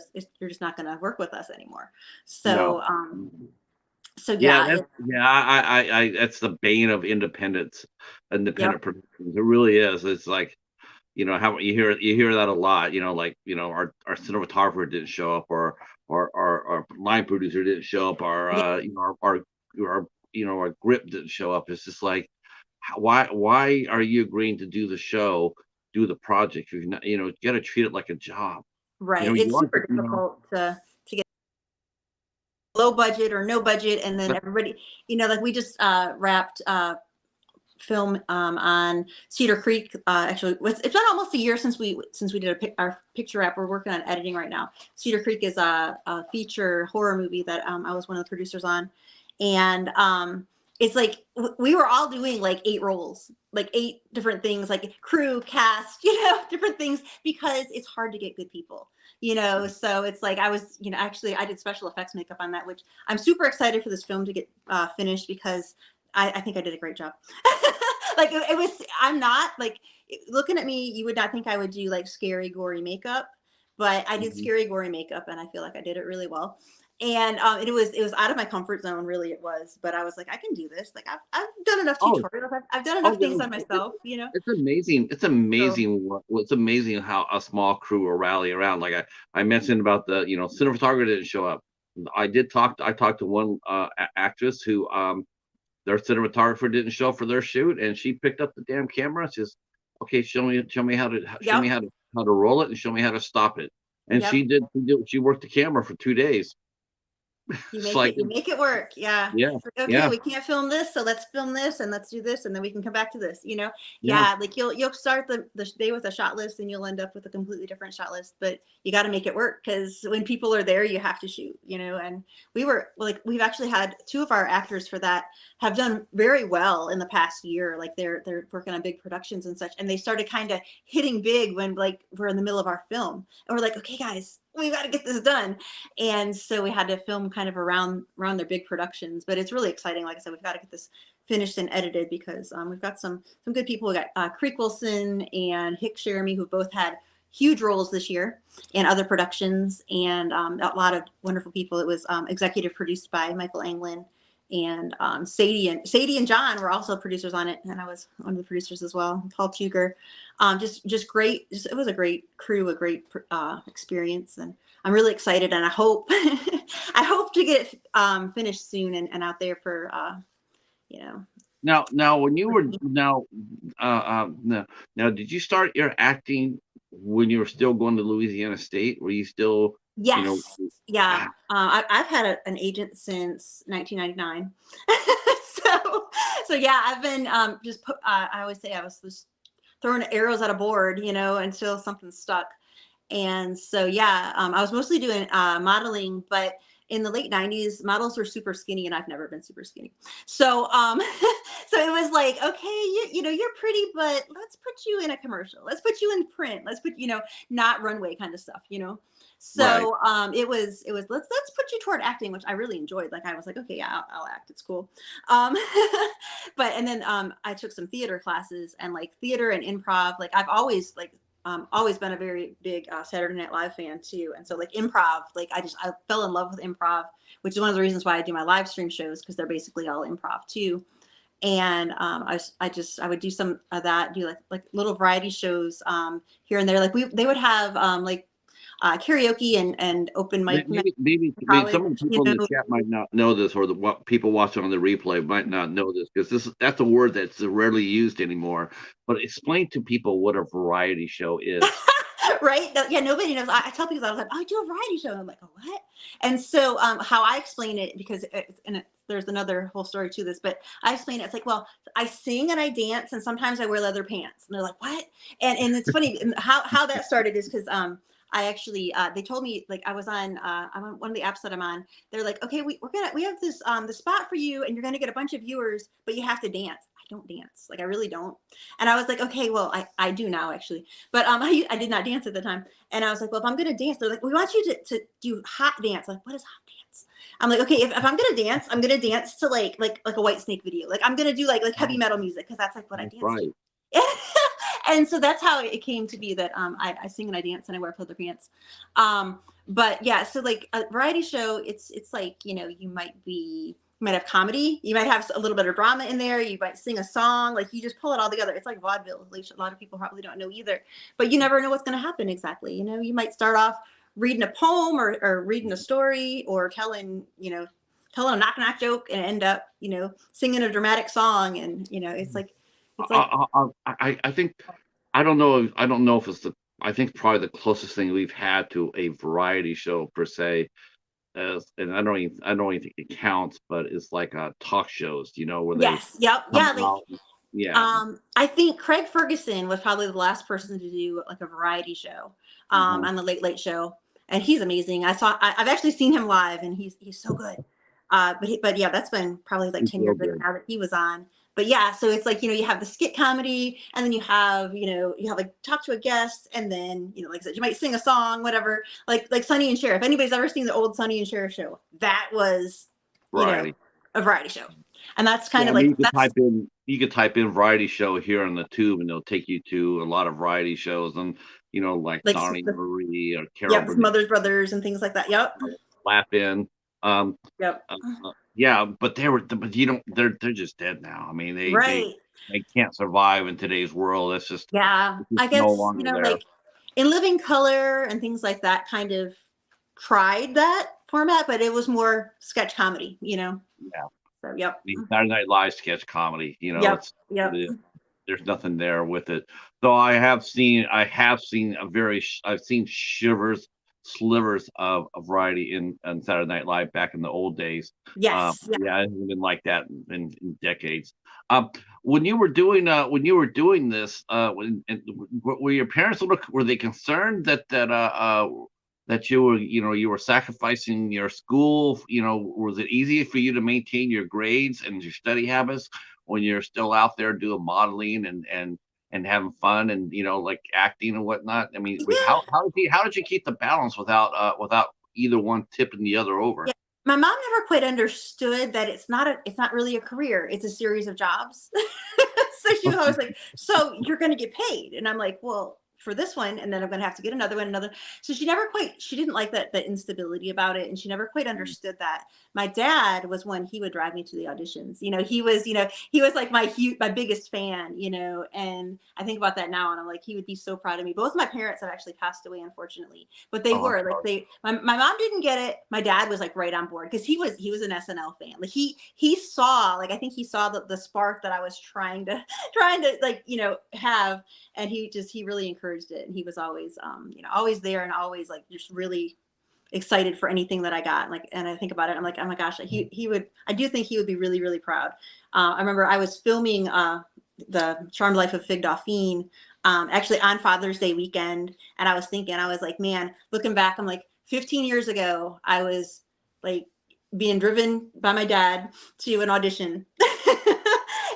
just not going to work with us anymore. No. So Yeah, yeah, that's the bane of yep, independent productions. It really is. It's like, how you hear that a lot, like, our cinematographer didn't show up, or our line producer didn't show up, or yeah, our grip didn't show up. It's just like, why are you agreeing to do the show do the project. You not, you got to treat it like a job. Right. You It's want super difficult to get low budget or no budget, and then everybody, like we just wrapped film on Cedar Creek. Actually, it's been almost a year since we did our picture wrap. We're working on editing right now. Cedar Creek is a feature horror movie that I was one of the producers on, and it's like we were all doing like 8 roles, like 8 different things, like crew, cast, different things, because it's hard to get good people. So it's like I was, actually I did special effects makeup on that, which I'm super excited for this film to get finished, because I think I did a great job. Like it was, I'm not like, looking at me, you would not think I would do like scary, gory makeup, but I did Mhm. scary, gory makeup, and I feel like I did it really well. And it was out of my comfort zone, really it was. But I was like, I can do this. Like I've done enough Oh, tutorials. I've done enough oh, things on myself. it's amazing. It's So amazing it's amazing how a small crew will rally around. Like I mentioned about the, cinematographer didn't show up. I talked to one actress who their cinematographer didn't show up for their shoot, and she picked up the damn camera. She's okay. Show me yep, how to roll it, and show me how to stop it. And yep. she worked the camera for 2 days. You It's make like, it, you make it work. Yeah. yeah, It's like, okay, yeah, we can't film this, so let's film this and let's do this, and then we can come back to this. yeah. Yeah, like you'll start the day with a shot list, and you'll end up with a completely different shot list, but you got to make it work, because when people are there, you have to shoot. And we've actually had 2 of our actors for that have done very well in the past year. Like they're working on big productions and such, and they started kind of hitting big when like we're in the middle of our film, and we're like, okay, guys, we got to get this done. And so we had to film kind of around their big productions. But it's really exciting. Like I said, we've got to get this finished and edited, because we've got some good people. We got Creek Wilson and Hicks Jeremy, who both had huge roles this year in other productions, and a lot of wonderful people. It was executive produced by Michael Anglin, and Sadie and John were also producers on it, and I was one of the producers as well. Paul Tuger, just great. It was a great crew, a great experience, and I'm really excited, and I hope I hope to get it finished soon, and out there for you know. Now, when you were now, did you start your acting when you were still going to Louisiana State? Were you still, you know, Yes, yeah. ah, I've had an agent since 1999. So yeah, I've been I always say I was just throwing arrows at a board, until something stuck. And so, yeah, I was mostly doing modeling, but in the late 90s, models were super skinny, and I've never been super skinny. So, so it was like, okay, you're pretty, but let's put you in a commercial. Let's put you in print. Let's put, not runway kind of stuff. right? So let's put you toward acting, which I really enjoyed. Like I was like, okay, yeah, I'll act. It's cool. Um, and then I took some theater classes, and like theater and improv. Like I've always been a very big Saturday Night Live fan too. And so like improv, like I fell in love with improv, which is one of the reasons why I do my live stream shows, because they're basically all improv too. And I would do some of that, do like little variety shows here and there. Like they would have like karaoke and open mic night in Maybe college, some of the people in the chat might not know this, or what people watching on the replay might not know this, because that's a word that's rarely used anymore. But explain to people what a variety show is. right? Yeah, nobody knows. I tell people all the time, oh, I do a variety show. And I'm like, oh, what? And so how I explain it, because there's another whole story to this, but I explain it. It's like, well, I sing and I dance, and sometimes I wear leather pants. And they're like, what? And it's funny how that started is because I actually they told me, like I'm on one of the apps that I'm on. They're like, okay, we have this the spot for you, and you're gonna get a bunch of viewers, but you have to dance. I don't dance, like I really don't. And I was like, okay, well I do now actually, but I did not dance at the time. And I was like, well, if I'm gonna dance, they're like, we want you to do hot dance. Like, what is hot dance? I'm like, okay, if I'm gonna dance, I'm gonna dance to like a White Snake video. Like I'm gonna do like heavy Oh, metal music, because that's like what I that's dance to. right. And so that's how it came to be that I sing and I dance and I wear leather pants. But yeah, so like a variety show, it's like, you might have comedy, you might have a little bit of drama in there, you might sing a song, like you just pull it all together. It's like vaudeville, which a lot of people probably don't know either, but you never know what's going to happen exactly. You might start off reading a poem or reading a story, or telling a knock knock joke, and end up singing a dramatic song. And it's like I think I don't know. I don't know if it's the. I think probably the closest thing we've had to a variety show per se, and I don't even think it counts, but it's like talk shows, where they Yes. Yep. come Yeah. Like, out. Yeah. I think Craig Ferguson was probably the last person to do like a variety show, Mhm. on the Late Late Show, and he's amazing. I've actually seen him live, and he's so good. But yeah, that's been probably like He's 10 years real ago good. now that he was on. But yeah, so it's like, you have the skit comedy, and then you have like talk to a guest, and then, like I said, you might sing a song, whatever. Like Sonny and Cher. If anybody's ever seen the old Sonny and Cher show, that was, you know, Variety. a variety show, and that's Yeah, kind I of mean, like that's you could type in variety show here on the tube, and it'll take you to a lot of variety shows, and like like Donnie Marie or Carol yep, Burnett, Smothers Brothers and things like that. Yep. Slap In. Um, Yep. yeah, but but they're just dead now. I mean, Right. they can't survive in today's world. Yeah. It's just I no guess, longer there. like In Living Color and things like that kind of tried that format, but it was more sketch comedy. Yeah, So, yep. the Saturday Night Live sketch comedy. Yep. It's Yep. there's nothing there with it. Though I have seen I've seen slivers of variety in Saturday Night Live back in the old days. Yes. Yeah. Yeah, it hasn't been like that in decades. Um, when you were doing this, were your parents were they concerned that you were sacrificing your school? Was it easy for you to maintain your grades and your study habits when you're still out there doing modeling and having fun and like acting and whatnot? I mean, Yeah. how did you keep the balance without either one tipping the other over? Yeah. My mom never quite understood that it's not really a career. It's a series of jobs. So she was always like, "So you're going to get paid?" And I'm like, "Well, for this one, and then I'm going to have to get another one, another." So she didn't like the instability about it, and she never quite understood that. My dad was one, he would drive me to the auditions. He was like my biggest fan. And I think about that now, and I'm like, he would be so proud of me. Both my parents have actually passed away, unfortunately, but they Oh, I'm were like sorry. my mom didn't get it. My dad was like right on board because he was an SNL fan. Like he saw, like, I think he saw the spark that I was trying to like have, and he really encouraged it, and he was always always there, and always like just really excited for anything that I got. Like, and I think about it, I'm like, oh my gosh, he would. I do think he would be really, really proud. I remember I was filming the Charmed Life of Fig Dauphine, actually on Father's Day weekend, and I was thinking, I was like, man, looking back, I'm like, 15 years ago, I was like being driven by my dad to an audition,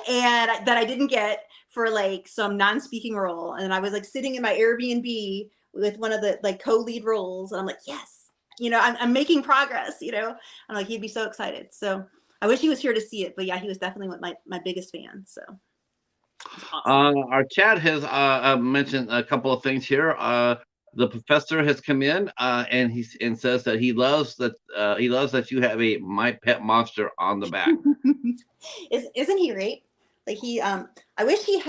and that I didn't get for like some non-speaking role, and I was like sitting in my Airbnb with one of the like co-lead roles, and I'm like, yes, I'm making progress. I'm like, he'd be so excited. So I wish he was here to see it, but yeah, he was definitely my biggest fan. So it's awesome. Our chat has mentioned a couple of things here. The professor has come in and says that he loves that you have a my pet monster on the back. Isn't he great? Like I wish he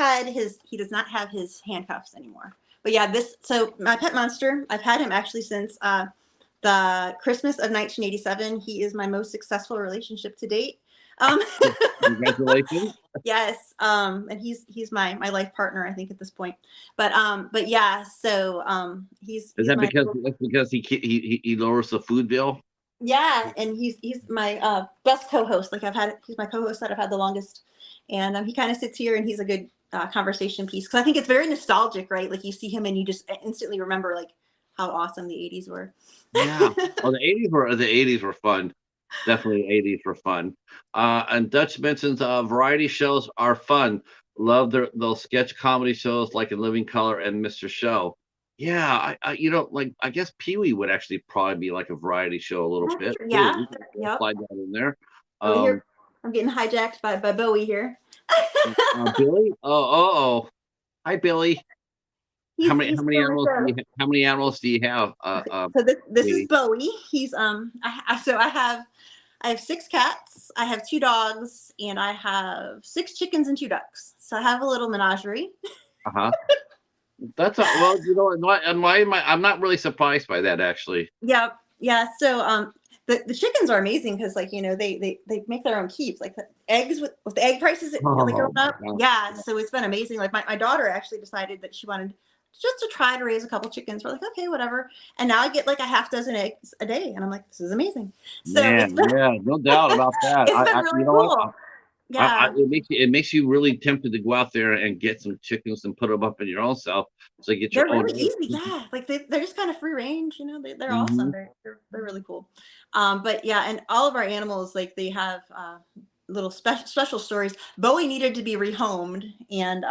does not have his handcuffs anymore. But yeah, so my pet monster, I've had him actually since the Christmas of 1987. He is my most successful relationship to date. Um, Congratulations. yes, and he's my life partner, I think, at this point. But yeah, so Is he's that my because he lowers the food bill? yeah, and he's my best co-host. Like he's my co-host that I've had the longest, and he kind of sits here, and he's a good conversation piece because I think it's very nostalgic, right? Like you see him and you just instantly remember like how awesome the '80s were. Yeah. Oh, the 80s were fun. Definitely 80s were fun. And Dutch mentions variety shows are fun. Love those sketch comedy shows like In Living Color and Mr. Show. Yeah, like I guess Pee Wee would actually probably be like a variety show a little bit too. Yeah, We could yep. slide that in there. Oh, Um, here I'm getting hijacked by Bowie here. Billy. Oh. Hi, Billy. He's still the show. How many animals do you have? So this is Katie? Bowie. He's I have 6 cats, I have 2 dogs, and I have 6 chickens and 2 ducks. So I have a little menagerie. Uh-huh. Well, and why am I'm not really surprised by that actually. Yeah, yeah. So the chickens are amazing because like they make their own keeps, like the eggs with the egg prices like Oh going up. my God. Yeah, so it's been amazing. Like my daughter actually decided that she wanted just to try to raise a couple chickens. We're like, okay, whatever. And now I get like a half dozen eggs a day, and I'm like, this is amazing. So it's Man, been yeah, no doubt about that. it's been You really know what? cool. Yeah. It makes you really tempted to go out there and get some chickens and put them up in your own self, so you get your They're own really eggs. easy, yeah. Like they're just kind of free range, they're awesome. Hmm. They're really cool. But yeah, and all of our animals, like they have little special stories. Bowie needed to be rehomed, and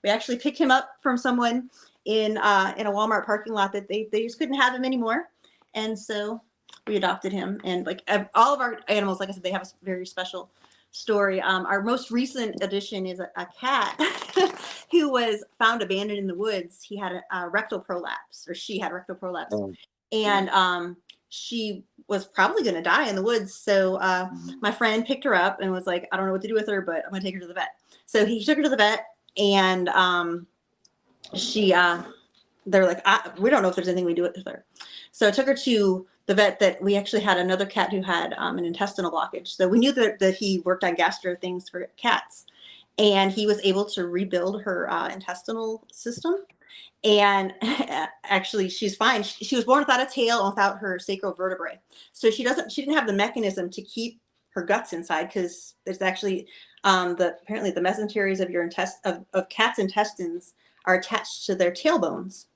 we actually picked him up from someone in a Walmart parking lot that they just couldn't have him anymore, and so we adopted him. And like all of our animals, like I said, they have a very special story. Our most recent addition is a cat who was found abandoned in the woods. He had a rectal prolapse, or she had rectal prolapse, Oh, and she was probably going to die in the woods. So my friend picked her up and was like, I don't know what to do with her, but I'm going to take her to the vet. So he took her to the vet, and she they're like, we don't know if there's anything we do with her. So I took her to the vet that we actually had another cat who had an intestinal blockage. So we knew that he worked on gastro things for cats, and he was able to rebuild her intestinal system. And actually, she's fine. She was born without a tail and without her sacral vertebrae. So she didn't have the mechanism to keep her guts inside, because there's actually apparently the mesenteries of your of cats' intestines are attached to their tailbones.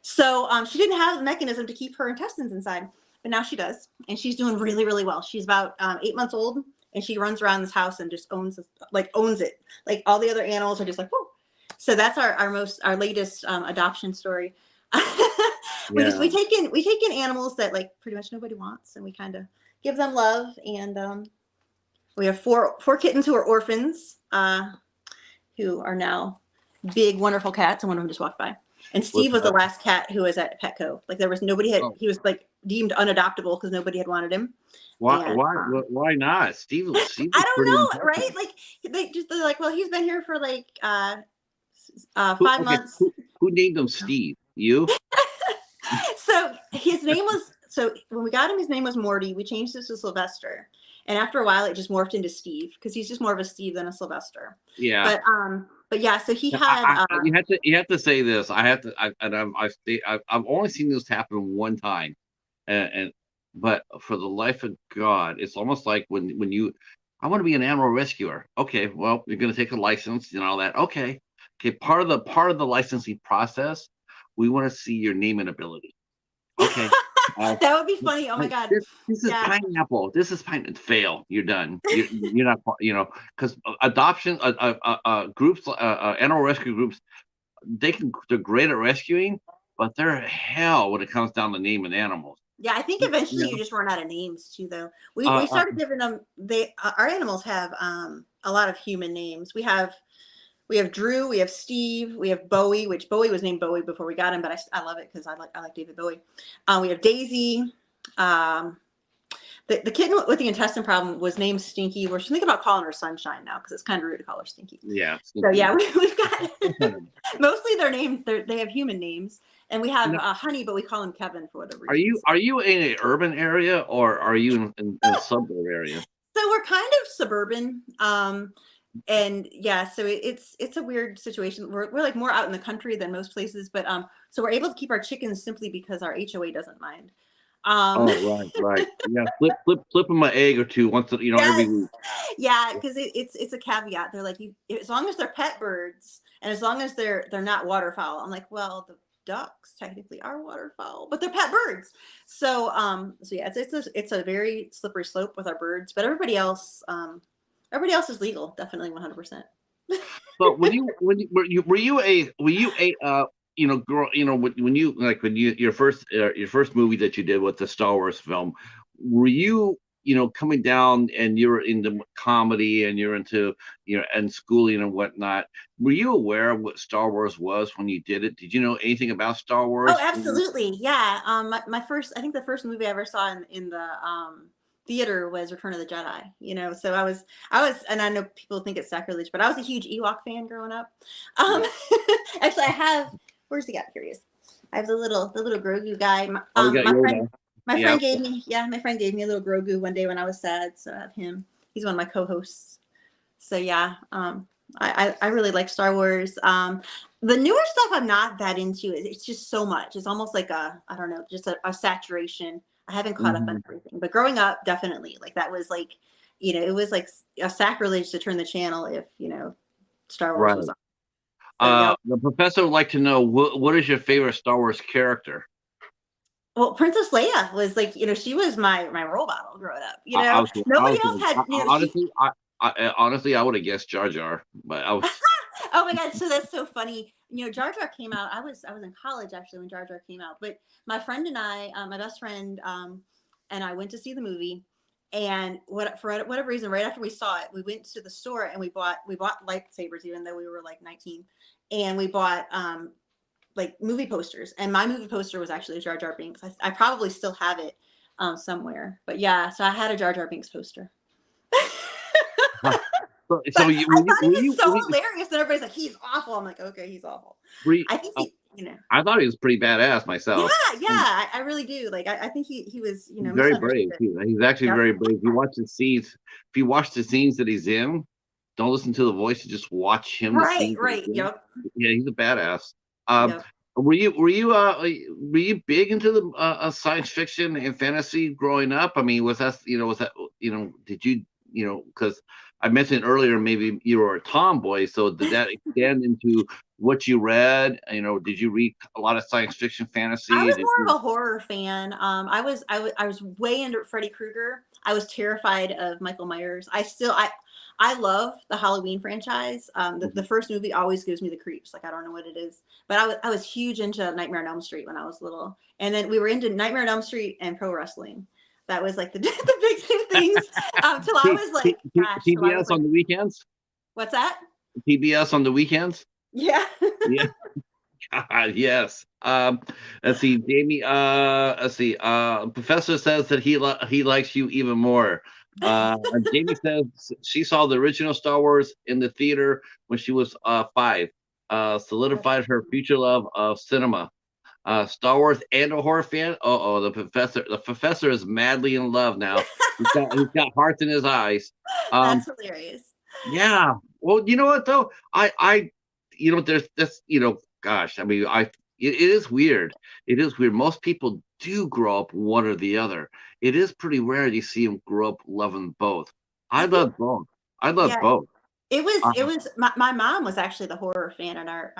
So she didn't have the mechanism to keep her intestines inside, but now she does, and she's doing really, really well. She's about 8 months old, and she runs around this house and just owns it. Like all the other animals are just like, whoa. So that's our latest adoption story. yeah. We take in animals that like pretty much nobody wants, and we kind of give them love. And we have four kittens who are orphans, who are now big, wonderful cats, and one of them just walked by. And Steve was the last cat who was at Petco. Like there was nobody Oh, he was like deemed unadoptable because nobody had wanted him. why? And Why not? Steve I is pretty don't know, important. right? Like they're like, well, he's been here for like 5 Okay, months. who named him Steve? You? So his name was, so when we got him, his name was Morty. We changed this to Sylvester, and after a while, it just morphed into Steve because he's just more of a Steve than a Sylvester. Yeah. But yeah, so he had. You have to say this. I have to. I've only seen this happen one time, and but for the life of God, it's almost like when you, I want to be an animal rescuer. Okay, well, you're going to take a license and all that. Okay, part of the licensing process, we want to see your name and ability. Okay. That would be funny. Oh my God. This is pineapple. This is pineapple. Fail. You're done. You're not. Because adoption, groups, animal rescue groups, they're great at rescuing, but they're hell when it comes down to naming animals. Yeah, I think eventually you just run out of names too, though. We started giving them our animals have a lot of human names. We have Drew, we have Steve, we have Bowie, which Bowie was named Bowie before we got him, but I love it because I like David Bowie. We have Daisy. The kitten with the intestine problem was named Stinky. We're thinking about calling her Sunshine now because it's kind of rude to call her Stinky. Yeah. So yeah, we've got mostly their names. They have human names, and we have Honey, but we call him Kevin for whatever reason. Are you in an urban area or are you in a suburb area? So we're kind of suburban. And yeah, so it's a weird situation. We're like more out in the country than most places, but so we're able to keep our chickens simply because our HOA doesn't mind. Oh, right. Yeah, flipping my egg or two once every week. Yeah, because it's a caveat. They're like, as long as they're pet birds and as long as they're not waterfowl. I'm like, well, the ducks technically are waterfowl, but they're pet birds. So yeah, it's a very slippery slope with our birds, but everybody else is legal, definitely 100%. But were you a girl, when you your first movie that you did with the Star Wars film, were you coming down and you're into comedy and you're into and schooling and whatnot, were you aware of what Star Wars was when you did it? Did you know anything about Star Wars? Oh, absolutely. Yeah. I think the first movie I ever saw in the theater was Return of the Jedi. So I was, and I know people think it's sacrilege, but I was a huge Ewok fan growing up. Actually, I have. Where's he got? Here he is. I have the little Grogu guy. You got My Yoda. friend, My Yeah. friend gave me, yeah, my friend gave me a little Grogu one day when I was sad. So I have him. He's one of my co-hosts. So yeah, I really like Star Wars. The newer stuff I'm not that into. It's just so much. It's almost like I don't know, just a saturation. I haven't caught up on Mhm. everything, but growing up, definitely. Like that was like, it was like a sacrilege to turn the channel if Star Wars was Right. on. So yeah. The professor would like to know what is your favorite Star Wars character? Well, Princess Leia was like, she was my role model growing up. I Nobody was else had, she. honestly, honestly, I would have guessed Jar Jar, but I was Oh my god, so that's so funny. Jar Jar came out. I was in college actually when Jar Jar came out. But my friend and I, my best friend, and I went to see the movie. And for whatever reason, right after we saw it, we went to the store and we bought lightsabers, even though we were like 19, and we bought like movie posters. And my movie poster was actually a Jar Jar Binks. I probably still have it somewhere. But yeah, so I had a Jar Jar Binks poster. so But you I thought he was so hilarious that everybody's like, he's awful. I'm like, okay, he's awful. were you, I think he. I thought he was pretty badass Yeah, myself. yeah, I really do. Like, I think he was, He's very brave. misunderstood. He's actually Yep. very brave. If you watch the scenes that he's in, don't listen to the voice. Just watch him. The Right, scenes that right. he's in. Yep. Yeah, he's a badass. Um, Yep. were you big into the science fiction and fantasy growing up? I mean, was that did you because I mentioned earlier maybe you were a tomboy, so did that extend into what you read? Did you read a lot of science fiction I fantasy? was Did more you? of a horror fan. I was way into Freddy Krueger. I was terrified of Michael Myers. I love the Halloween franchise. The first movie always gives me the creeps. Like I don't know what it is, but I was huge into Nightmare on Elm Street when I was little, and then we were into Nightmare on Elm Street and pro wrestling. That was like the the big two things. Till I was like, gosh, till I was PBS like, on the weekends. what's that? PBS on the weekends. Yeah. Yeah, God, yes. Let's see, Jamie. Let's see. Professor says that he likes you even more. Jamie says she saw the original Star Wars in the theater when she was 5. Solidified her future love of cinema. Star Wars and a horror fan. Oh, the professor. The professor is madly in love now. He's got hearts in his eyes. Um, That's hilarious. yeah. Well, you know what though? There's this. Gosh. I mean, it is weird. It is weird. Most people do grow up one or the other. It is pretty rare you see them grow up loving both. I I think, love both. I love yeah, both. Uh, it was my mom was actually the horror fan in our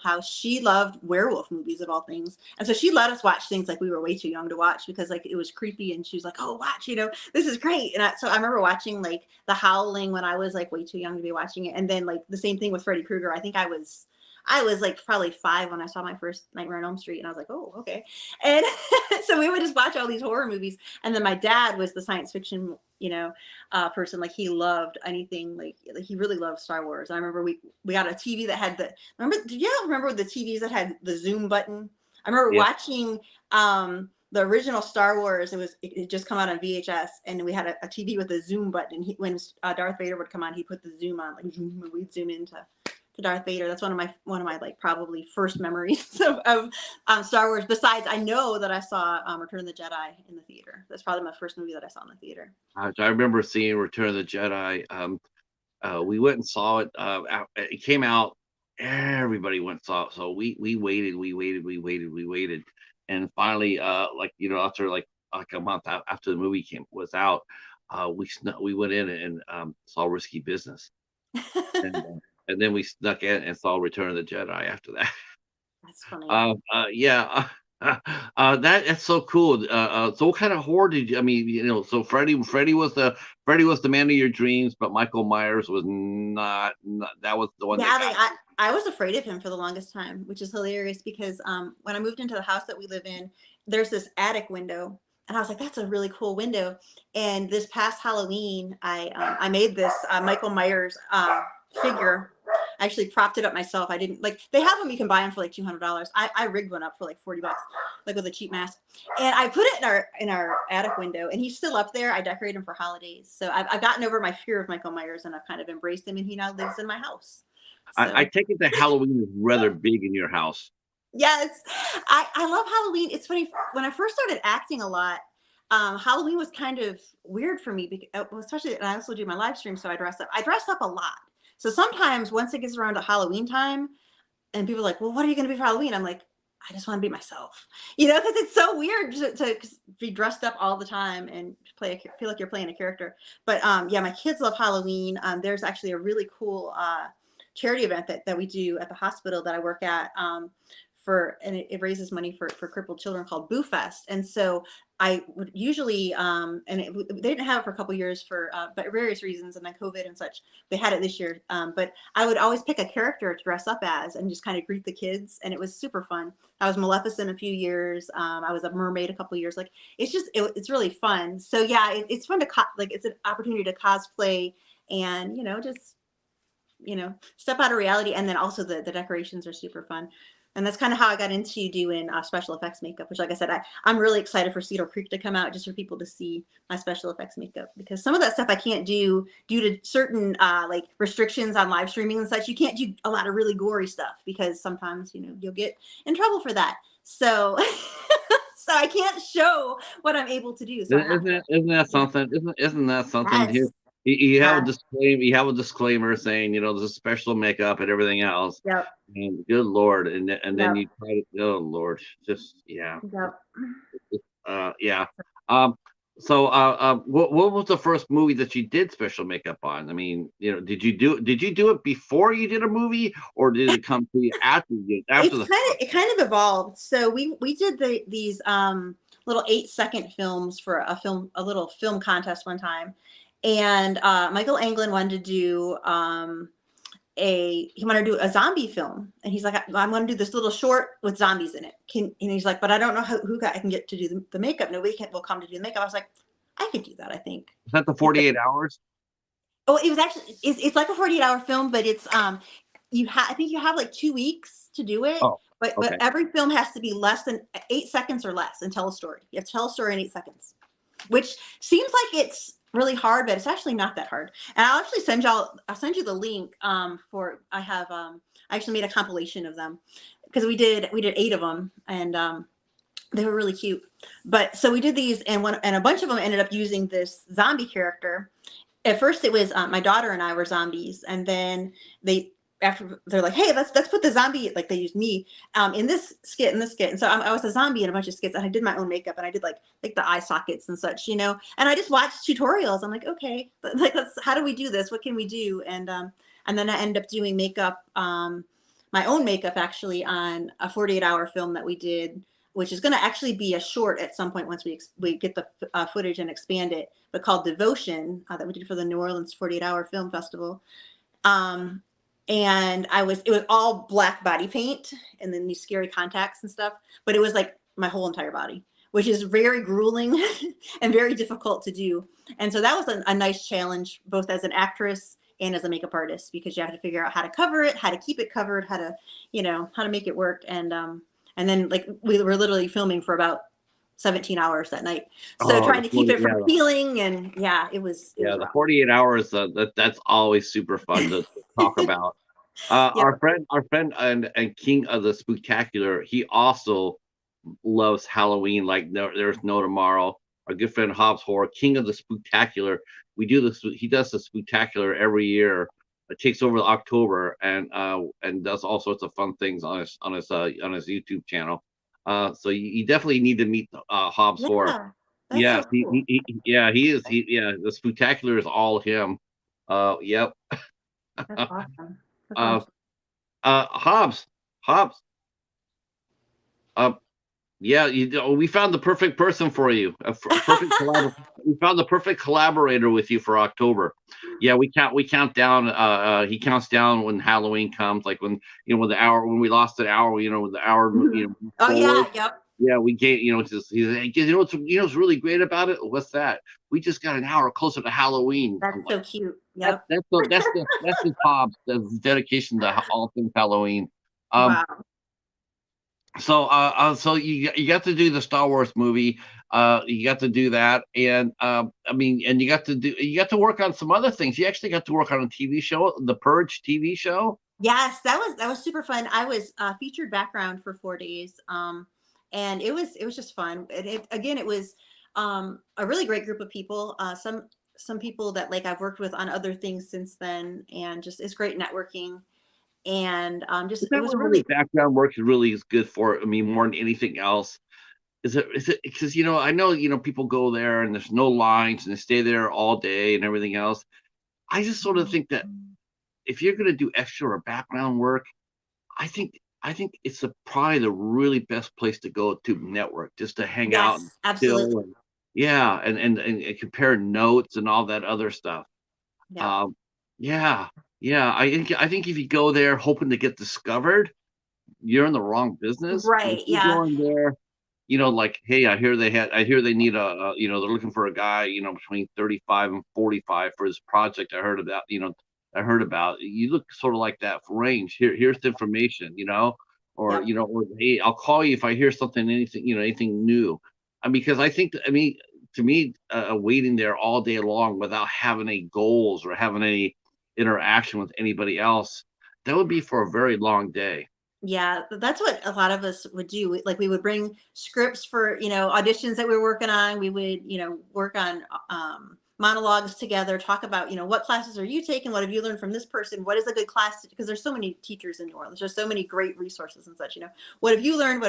house. She loved werewolf movies of all things. And so she let us watch things like we were way too young to watch because like it was creepy and she was like, "Oh, watch, this is great." And so I remember watching like The Howling when I was like way too young to be watching it. And then like the same thing with Freddy Krueger. I think I was like probably 5 when I saw my first Nightmare on Elm Street, and I was like, "Oh, okay." And so we would just watch all these horror movies. And then my dad was the science fiction, person. Like he loved anything. Like he really loved Star Wars. I remember we got a TV that had the. Remember? Did you remember the TVs that had the zoom button? I remember yeah. watching the original Star Wars. It just come out on VHS, and we had a TV with a zoom button. And when Darth Vader would come on, he put the zoom on, like zoom, and we'd zoom into to Darth Vader. That's one of my like probably first memories of Star Wars. Besides, I know that I saw Return of the Jedi in the theater. That's probably my first movie that I saw in the theater. I remember seeing Return of the Jedi. We went and saw it. It came out. Everybody went and saw it. So we waited, we waited, and finally, after like a month after the movie was out, we went in and saw Risky Business, and and then we snuck in and saw Return of the Jedi after that. That's funny. Yeah. That's so cool. So what kind of horror did you? I mean, so Freddy was the man of your dreams, but Michael Myers was not that was the one that Yeah, like got I was afraid of him for the longest time, which is hilarious because when I moved into the house that we live in, there's this attic window, and I was like, that's a really cool window. And this past Halloween, I made this Michael Myers figure. I actually propped it up myself. I didn't like they have them, you can buy them for like $200. I rigged one up for like $40, like with a cheap mask. And I put it in our attic window, and he's still up there. I decorate him for holidays. So I've gotten over my fear of Michael Myers, and I've kind of embraced him, and he now lives in my house. I So take it that Halloween is rather big in your house. Yes, I love Halloween. It's funny, when I first started acting a lot, Halloween was kind of weird for me, well, especially, and I also do my live stream, so I dress up. I dress up a lot. So sometimes once it gets around to Halloween time, and people are like, "Well, what are you going to be for Halloween?" I'm like, "I just want to be myself," because it's so weird to be dressed up all the time and feel like you're playing a character. But yeah, my kids love Halloween. There's actually a really cool charity event that we do at the hospital that I work at. And it raises money for crippled children, called Boo Fest. And so I would usually, they didn't have it for a couple years but various reasons, and then COVID and such. They had it this year, but I would always pick a character to dress up as and just kind of greet the kids, and it was super fun. I was Maleficent a few years. I was a mermaid a couple years. Like, it's really fun. So yeah, it's fun to it's an opportunity to cosplay and just step out of reality. And then also the decorations are super fun. And that's kind of how I got into doing special effects makeup, which, like I said, I'm really excited for Cedar Creek to come out, just for people to see my special effects makeup, because some of that stuff I can't do due to certain like restrictions on live streaming and such. You can't do a lot of really gory stuff because sometimes you'll get in trouble for that. So so I can't show what I'm able to do. So I have to. Isn't that Yeah. something? Isn't that something here? Yes. You have a Yeah. disclaimer. You have a disclaimer saying, there's a special makeup and everything else. Yep. And good Lord, and then Yep. you try to, oh Lord, just yeah, Yep. yeah. Um, what was the first movie that you did special makeup on? I mean, did you do it before you did a movie, or did it come to you after the fact? It kind of evolved. So we did these little 8-second films for a little film contest one time, and Michael Anglin wanted to do he wanted to do a zombie film, and he's like, I'm going to do this little short with zombies in it. And he's like, but I don't know who I can get to do the makeup. Nobody will come to do the makeup. I was like, I could do that, I think. Is that the 48 hours? Oh, it was actually, it's like a 48-hour film, but it's I think you have like 2 weeks to do it. Oh, But okay. every film has to be less than 8 seconds or less and tell a story. You have to tell a story in 8 seconds, which seems like it's really hard, but it's actually not that hard. And I'll send you the link I actually made a compilation of them, because we did 8 of them, and they were really cute. But so we did these, and a bunch of them ended up using this zombie character. At first it was my daughter and I were zombies, and then they're like, hey, let's put the zombie, like, they used me in this skit, and so I was a zombie in a bunch of skits, and I did my own makeup, and I did like the eye sockets and such, and I just watched tutorials. I'm like, okay, like, how do we do this, what can we do? And then I ended up doing makeup, my own makeup, actually, on a 48-hour film that we did, which is going to actually be a short at some point once we get the footage and expand it, but called Devotion, that we did for the New Orleans 48-hour film festival. And it was all black body paint and then these scary contacts and stuff, but it was like my whole entire body, which is very grueling and very difficult to do. And so that was a nice challenge, both as an actress and as a makeup artist, because you have to figure out how to cover it, how to keep it covered, how to make it work. And then, like, we were literally filming for about 17 hours that night. So Oh, trying to keep it from peeling, and yeah, it was the rough. 48 hours. That's always super fun to talk about. Yeah. Our friend and King of the Spooktacular, he also loves Halloween like there's no tomorrow. Our good friend Hobbs Horror, King of the Spooktacular. We do this. He does the Spooktacular every year. It takes over October and does all sorts of fun things on his YouTube channel. So you definitely need to meet Hobbs Horror. Yeah. That's so Yes, cool. yeah, he is. The Spooktacular is all him. Yep. That's awesome. That's Uh, awesome. Hobbs. Uh, yeah, we found the perfect person for you. We found the perfect collaborator with you for October. Yeah, we count down. He counts down when Halloween comes, like when we lost an hour. The hour Mhm. Oh forward. yeah. Yep. Yeah, we gave, just he's like, what's really great about it? What's that? We just got an hour closer to Halloween. That's I'm like, so cute. Yep. that's the Hobbs. That's dedication to all things Halloween. Um, Wow. so you got to do the Star Wars movie. You got to do that, and I mean, and you got to work on some other things. You actually got to work on a TV show, the Purge TV show. Yes, that was super fun. I was featured background for 4 days, and it was just fun. Again, it was a really great group of people. Some people that like I've worked with on other things since then, and just it's great networking. And just Is it that was what really really background work really is good for? I mean, more than anything else. Is it because I know people go there and there's no lines and they stay there all day and everything else. I just sort of think that if you're going to do extra or background work, I think it's probably the really best place to go to network, just to hang out and yes, absolutely. chill and yeah, and compare notes and all that other stuff. Yep. Um, yeah, yeah. I think if you go there hoping to get discovered, you're in the wrong business. If Right. you Yeah. go in there, like, hey, I hear they need they're looking for a guy, between 35 and 45 for this project. I heard about. You look sort of like that range. Here's the information, Yep. or hey, I'll call you if I hear something, anything new. Because to me, waiting there all day long without having any goals or having any interaction with anybody else, that would be for a very long day. Yeah, that's what a lot of us would do. Like we would bring scripts for, auditions that we were working on. We would, work on monologues together, talk about, what classes are you taking? What have you learned from this person? What is a good class? Because there's so many teachers in New Orleans. There's so many great resources and such, what have you learned?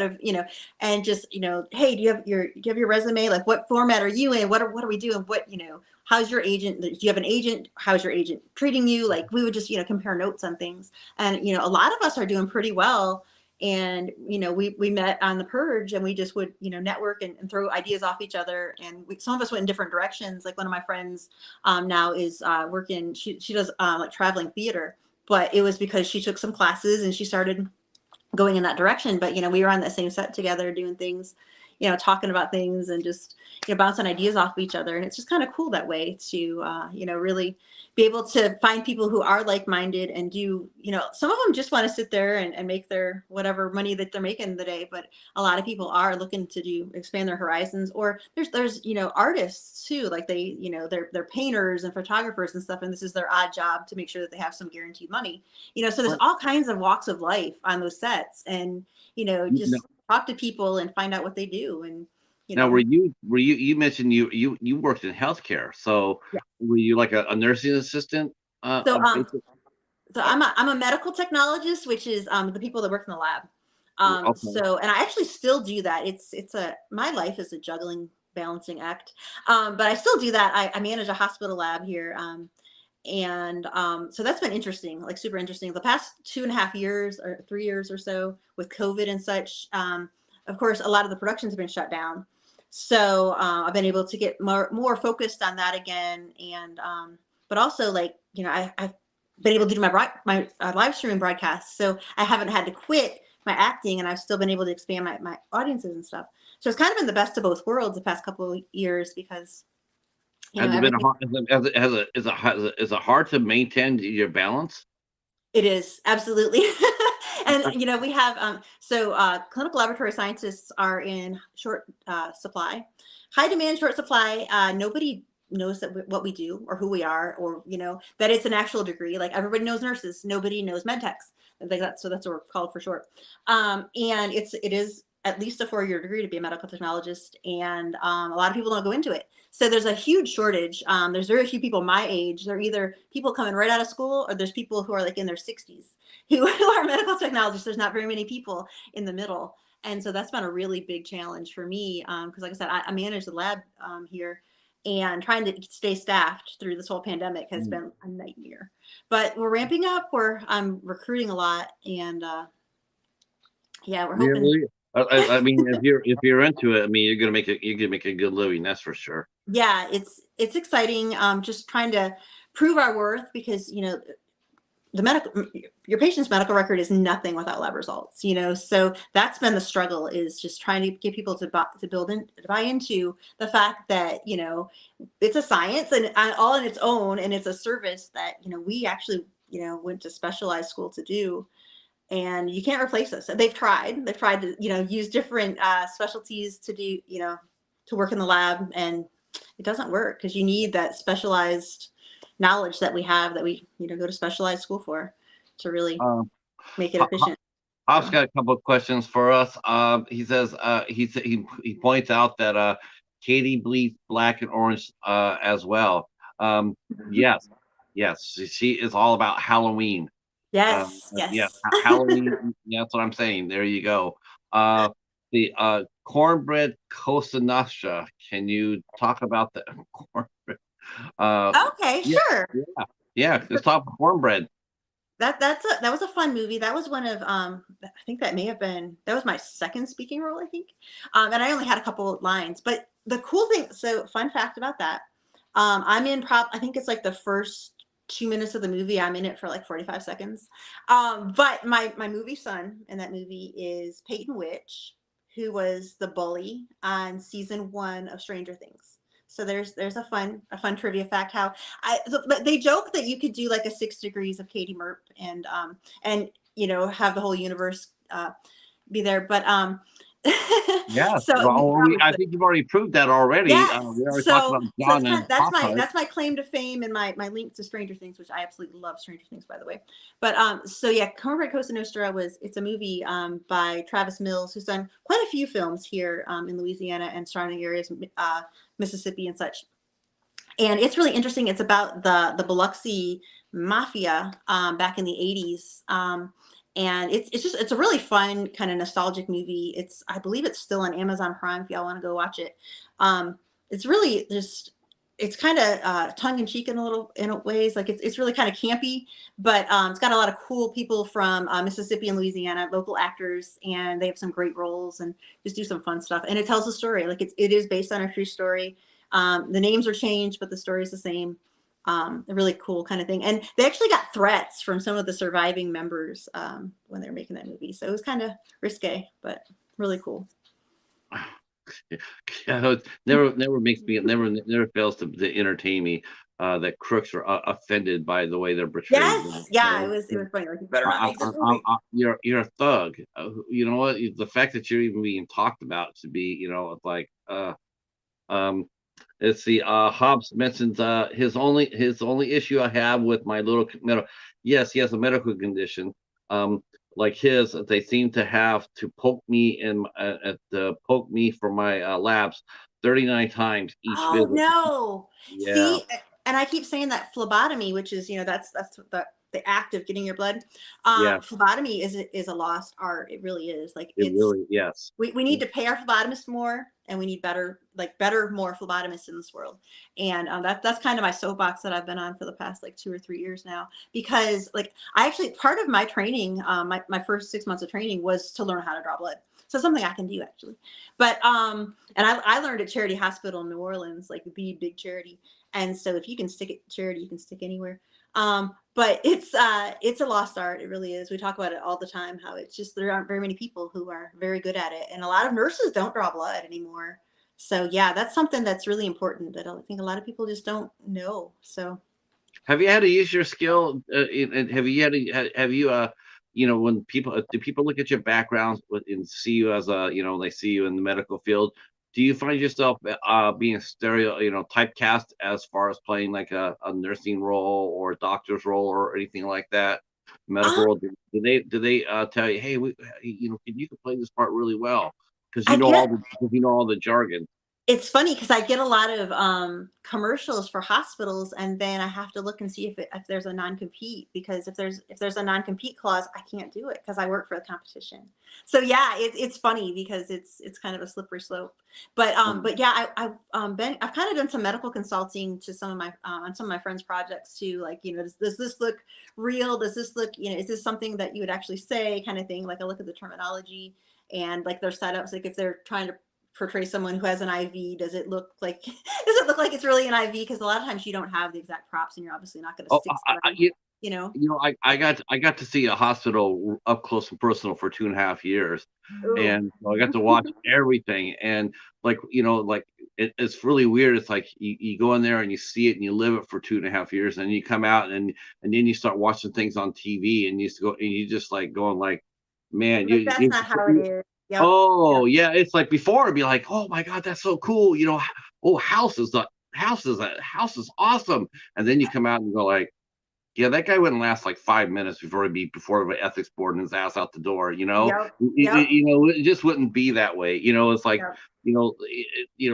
And just, hey, do you have your resume? Like what format are you in? What are we doing? How's your agent? Do you have an agent? How's your agent treating you? Like we would just, compare notes on things. And a lot of us are doing pretty well. And we met on the purge, and we just would network and throw ideas off each other. And some of us went in different directions. Like one of my friends now is working. She does like traveling theater, but it was because she took some classes and she started going in that direction. But we were on the same set together doing things, talking about things, and just bouncing ideas off of each other. And it's just kind of cool that way to really be able to find people who are like-minded and do, some of them just want to sit there and make their whatever money that they're making the day, but a lot of people are looking to expand their horizons. Or there's artists too, like they're painters and photographers and stuff, and this is their odd job to make sure that they have some guaranteed money. So there's all kinds of walks of life on those sets. And just talk to people and find out what they do. And you Now, know you mentioned you worked in healthcare, so yeah. were you like a nursing assistant? so A um basic, so uh, I'm a medical technologist, which is the people that work in the lab. okay. And I actually still do that. My life is a juggling balancing act. But I still do that. I manage a hospital lab here. And so that's been interesting, like super interesting. The past 2.5 years or 3 years or so with COVID and such, of course, a lot of the productions have been shut down. So I've been able to get more focused on that again. And but also, like, I've been able to do my live streaming broadcasts. So I haven't had to quit my acting, and I've still been able to expand my audiences and stuff. So it's kind of been the best of both worlds the past couple of years, because Has it been a everything. hard, is it hard to maintain your balance? It is, absolutely. And we have clinical laboratory scientists are in short supply, high demand, short supply. Nobody knows what we do or who we are, or that it's an actual degree. Like everybody knows nurses, nobody knows med techs. Like that's what we're called for short. And it is at least a 4-year degree to be a medical technologist, and a lot of people don't go into it. So there's a huge shortage. There's very few people my age. They're either people coming right out of school, or there's people who are like in their 60s who are medical technologists. There's not very many people in the middle. And so that's been a really big challenge for me, because like I said, I manage the lab here, and trying to stay staffed through this whole pandemic has Mm. been a nightmare. But we're ramping up. I'm recruiting a lot, and yeah, we're hoping. Really? I mean, if you're into it, I mean, you're gonna make a good living. That's for sure. Yeah, it's exciting. Just trying to prove our worth, because your patient's medical record is nothing without lab results. So that's been the struggle, is just trying to get people to buy into the fact that it's a science, and all in its own, and it's a service that we actually went to specialized school to do. And you can't replace us. They've tried to use different specialties to do to work in the lab, and it doesn't work, because you need that specialized knowledge that we have, that we go to specialized school for. to really Um, make it Ho- efficient. Hop's So got a couple of questions for us. He says he points out that Katie bleeds black and orange as well. Yes, yes, she is all about Halloween. yes, Yes, yes. Halloween. Yeah, that's what I'm saying. There you go. Uh, the cornbread Cosa Nostra. Can you talk about the cornbread? Uh, Okay, yeah, sure. yeah, yeah. Let's talk cornbread. That was a fun movie. That was one of I think that may have been that was my second speaking role, I think. And I only had a couple of lines. But the cool thing, so fun fact about that, I'm in I think it's like the first 2 minutes of the movie. I'm in it for like 45 seconds. But my movie son in that movie is Peyton Witch, who was the bully on season 1 of Stranger Things. So there's a fun trivia fact how but they joke that you could do like a 6 degrees of Katie Merp and have the whole universe be there, but Yes. so Well, I think you've already proved that already. yes, We already talked so about so John and that's Pop my Tart. that's my claim to fame and my link to Stranger Things, which I absolutely love Stranger Things, by the way. But so yeah, Cornbread Cosa Nostra it's a movie by Travis Mills, who's done quite a few films here in Louisiana and surrounding areas, Mississippi and such. And it's really interesting. It's about the Biloxi mafia back in the 80s. And it's a really fun kind of nostalgic movie. I believe it's still on Amazon Prime if y'all want to go watch it. It's really just it's kind of tongue in cheek in ways. Like it's really kind of campy, but it's got a lot of cool people from Mississippi and Louisiana, local actors, and they have some great roles and just do some fun stuff. And it tells a story. Like it is based on a true story. The names are changed, but the story is the same. A really cool kind of thing. And they actually got threats from some of the surviving members when they were making that movie. So it was kind of risque, but really cool. Yeah, never makes me never fails to entertain me that crooks are offended by the way they're portrayed. Yes, yeah, it was funny. Like, you better not make this movie. You're a thug. You know what? The fact that you're even being talked about to be, it's like um. Let's see. Hobbs mentions his only issue I have with my little medical. Yes, he has a medical condition. Like his, they seem to have to poke me poke me for my labs 39 times each Oh visit. no. Yeah, See, and I keep saying that phlebotomy, which is, that's the act of getting your blood. yeah. Phlebotomy is a lost art. It really is. Like It really, yes. we need to pay our phlebotomists more, and we need better more phlebotomists in this world. And that's kind of my soapbox that I've been on for the past like 2 or 3 years now, because like I actually, part of my training, my first 6 months of training was to learn how to draw blood. So something I can do actually. But and I learned at Charity Hospital in New Orleans, like the big charity. And so if you can stick at charity, you can stick anywhere. But it's a lost art. It really is. We talk about it all the time, how it's just there aren't very many people who are very good at it, and a lot of nurses don't draw blood anymore. So yeah, that's something that's really important that I think a lot of people just don't know. So Have you had to use your skill? And have you when people do people look at your background and see you as they see you in the medical field? Do you find yourself being typecast as far as playing like a nursing role or a doctor's role or anything like that? Medical um, role? Do they tell you, hey, you can play this part really well because I get you know all the jargon? it's funny because I get a lot of commercials for hospitals, and then I have to look and see if there's a non-compete, because if there's a non-compete clause, I can't do it because I work for the competition. So yeah, it's funny because it's kind of a slippery slope. But yeah, I've kind of done some medical consulting to some of my on some of my friends' projects too. Like, does this look real? Does this look, is this something that you would actually say, kind of thing? Like I look at the terminology and like their setups, like if they're trying to portray someone who has an IV, does it look like it's really an IV? Because a lot of times you don't have the exact props, and you're obviously not going to Oh, stick I, I, somebody, you, you know. I got to see a hospital up close and personal for 2.5 years, Ooh. and so I got to watch everything. And it's really weird. It's like you go in there and you see it and you live it for 2.5 years, and you come out and then you start watching things on TV, and you just like going like, man, Like that's not how it is. Yep. oh Yep. yeah, it's like before it'd be like, oh my god, that's so cool. Oh, house is awesome. And then you come out and go like, Yeah, that guy wouldn't last like 5 minutes before he'd be before the ethics board and his ass out the door. Yep. Yep. It just wouldn't be that way. It's like Yep. you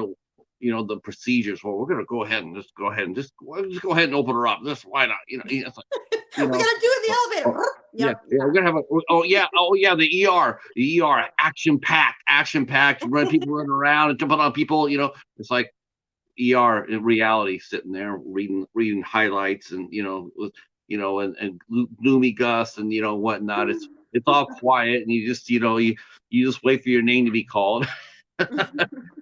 know, the procedures. Well, we're gonna just go ahead and open her up. Just why not? It's like you We know. gotta do it in Oh, the oh, elevator. yeah, Yep. yeah, we're gonna have a. Oh yeah, the ER, action packed, people running around and jumping on people. It's like ER in reality, sitting there reading highlights and and gloomy Gus and whatnot. It's all quiet and you just wait for your name to be called.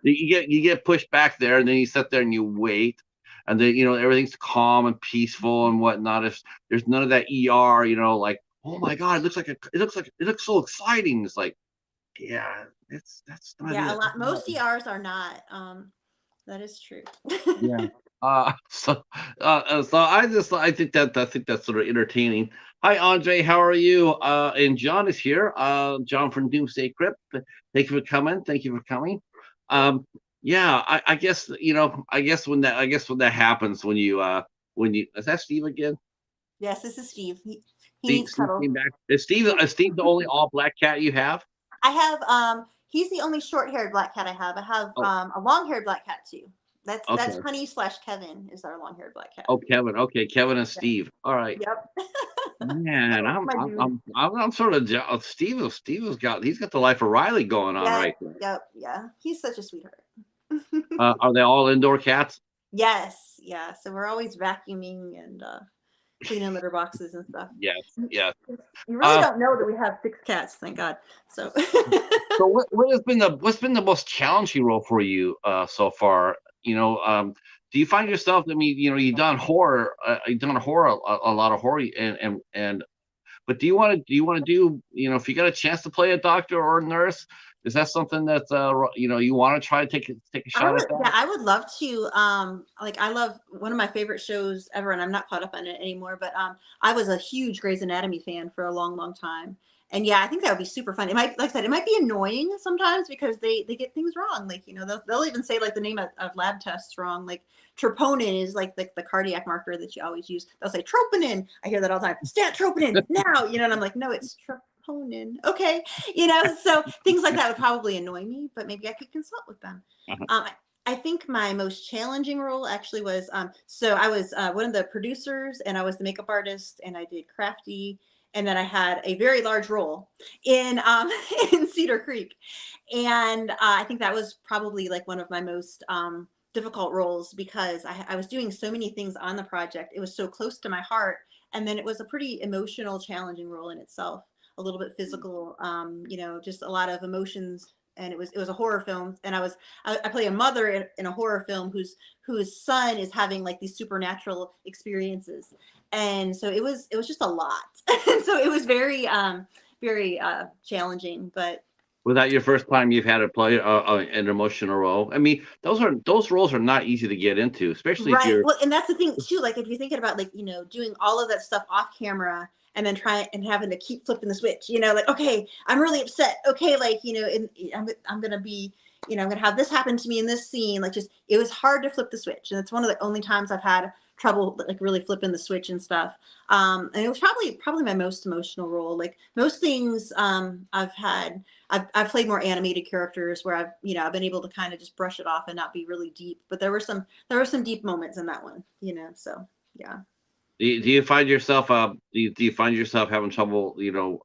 You get pushed back there and then you sit there and you wait. And then everything's calm and peaceful and whatnot. If there's none of that ER, like, oh my God, it looks so exciting. It's like, yeah, that's not Yeah, a it. lot. Most ERs are not. That is true. Yeah. I think that's sort of entertaining. Hi, Andre. How are you? And John is here. John from Doomsday Crypt. Thank you for coming. Thank you for coming. Yeah, I guess I guess when that happens when you is that Steve again? Yes, this is Steve. He Steve, needs Steve cuddles. came back. Is Steve the only all black cat you have? I have he's the only short-haired black cat I have. I have Oh, a long-haired black cat too. That's okay. Honey slash Kevin is our long-haired black cat. Oh, Kevin. Okay, Kevin and Yeah. Steve. All right. Yep. Man, My dude. I'm sort of he's got the life of Riley going on Yeah. right there. Yep. Yeah. He's such a sweetheart. Are they all indoor cats? Yes. Yeah. So we're always vacuuming and cleaning litter boxes and stuff. Yes, yes. You really Uh, don't know that we have 6 cats, thank God. So so what's been the most challenging role for you so far? Do you find yourself? I mean, you've done horror a lot of horror, and but do if you got a chance to play a doctor or a nurse, is that something that you want to try to take a I shot would, at that? yeah, I would love to. Like I love one of my favorite shows ever, and I'm not caught up on it anymore. But I was a huge Grey's Anatomy fan for a long, long time. And yeah, I think that would be super fun. It might, like I said, it might be annoying sometimes because they get things wrong. Like they'll even say like the name of lab tests wrong. Like troponin is like the cardiac marker that you always use. They'll say troponin. I hear that all the time. Stat troponin now. And I'm like, no, it's troponin. Okay, so things like that would probably annoy me, but maybe I could consult with them. Uh-huh. Um, I think my most challenging role actually was so I was one of the producers and I was the makeup artist and I did Crafty and then I had a very large role in in Cedar Creek, and I think that was probably like one of my most difficult roles because I was doing so many things on the project. It was so close to my heart, and then it was a pretty emotional, challenging role in itself. A little bit physical, just a lot of emotions, and it was a horror film, and I play a mother in a horror film whose son is having like these supernatural experiences, and so it was just a lot, and so it was very challenging, but Was that your first time you've had to play an emotional role? I mean, those roles are not easy to get into, especially if right. you're. Well, and that's the thing too. Like if you're thinking about like, doing all of that stuff off camera and then trying and having to keep flipping the switch, like, okay, I'm really upset. Okay, like, and I'm gonna be, I'm gonna have this happen to me in this scene. Like just it was hard to flip the switch. And it's one of the only times I've had trouble like really flipping the switch and stuff. And it was probably my most emotional role. Like most things I've played more animated characters where I've been able to kind of just brush it off and not be really deep. But there were some deep moments in that one, so yeah. Do you find yourself do you find yourself having trouble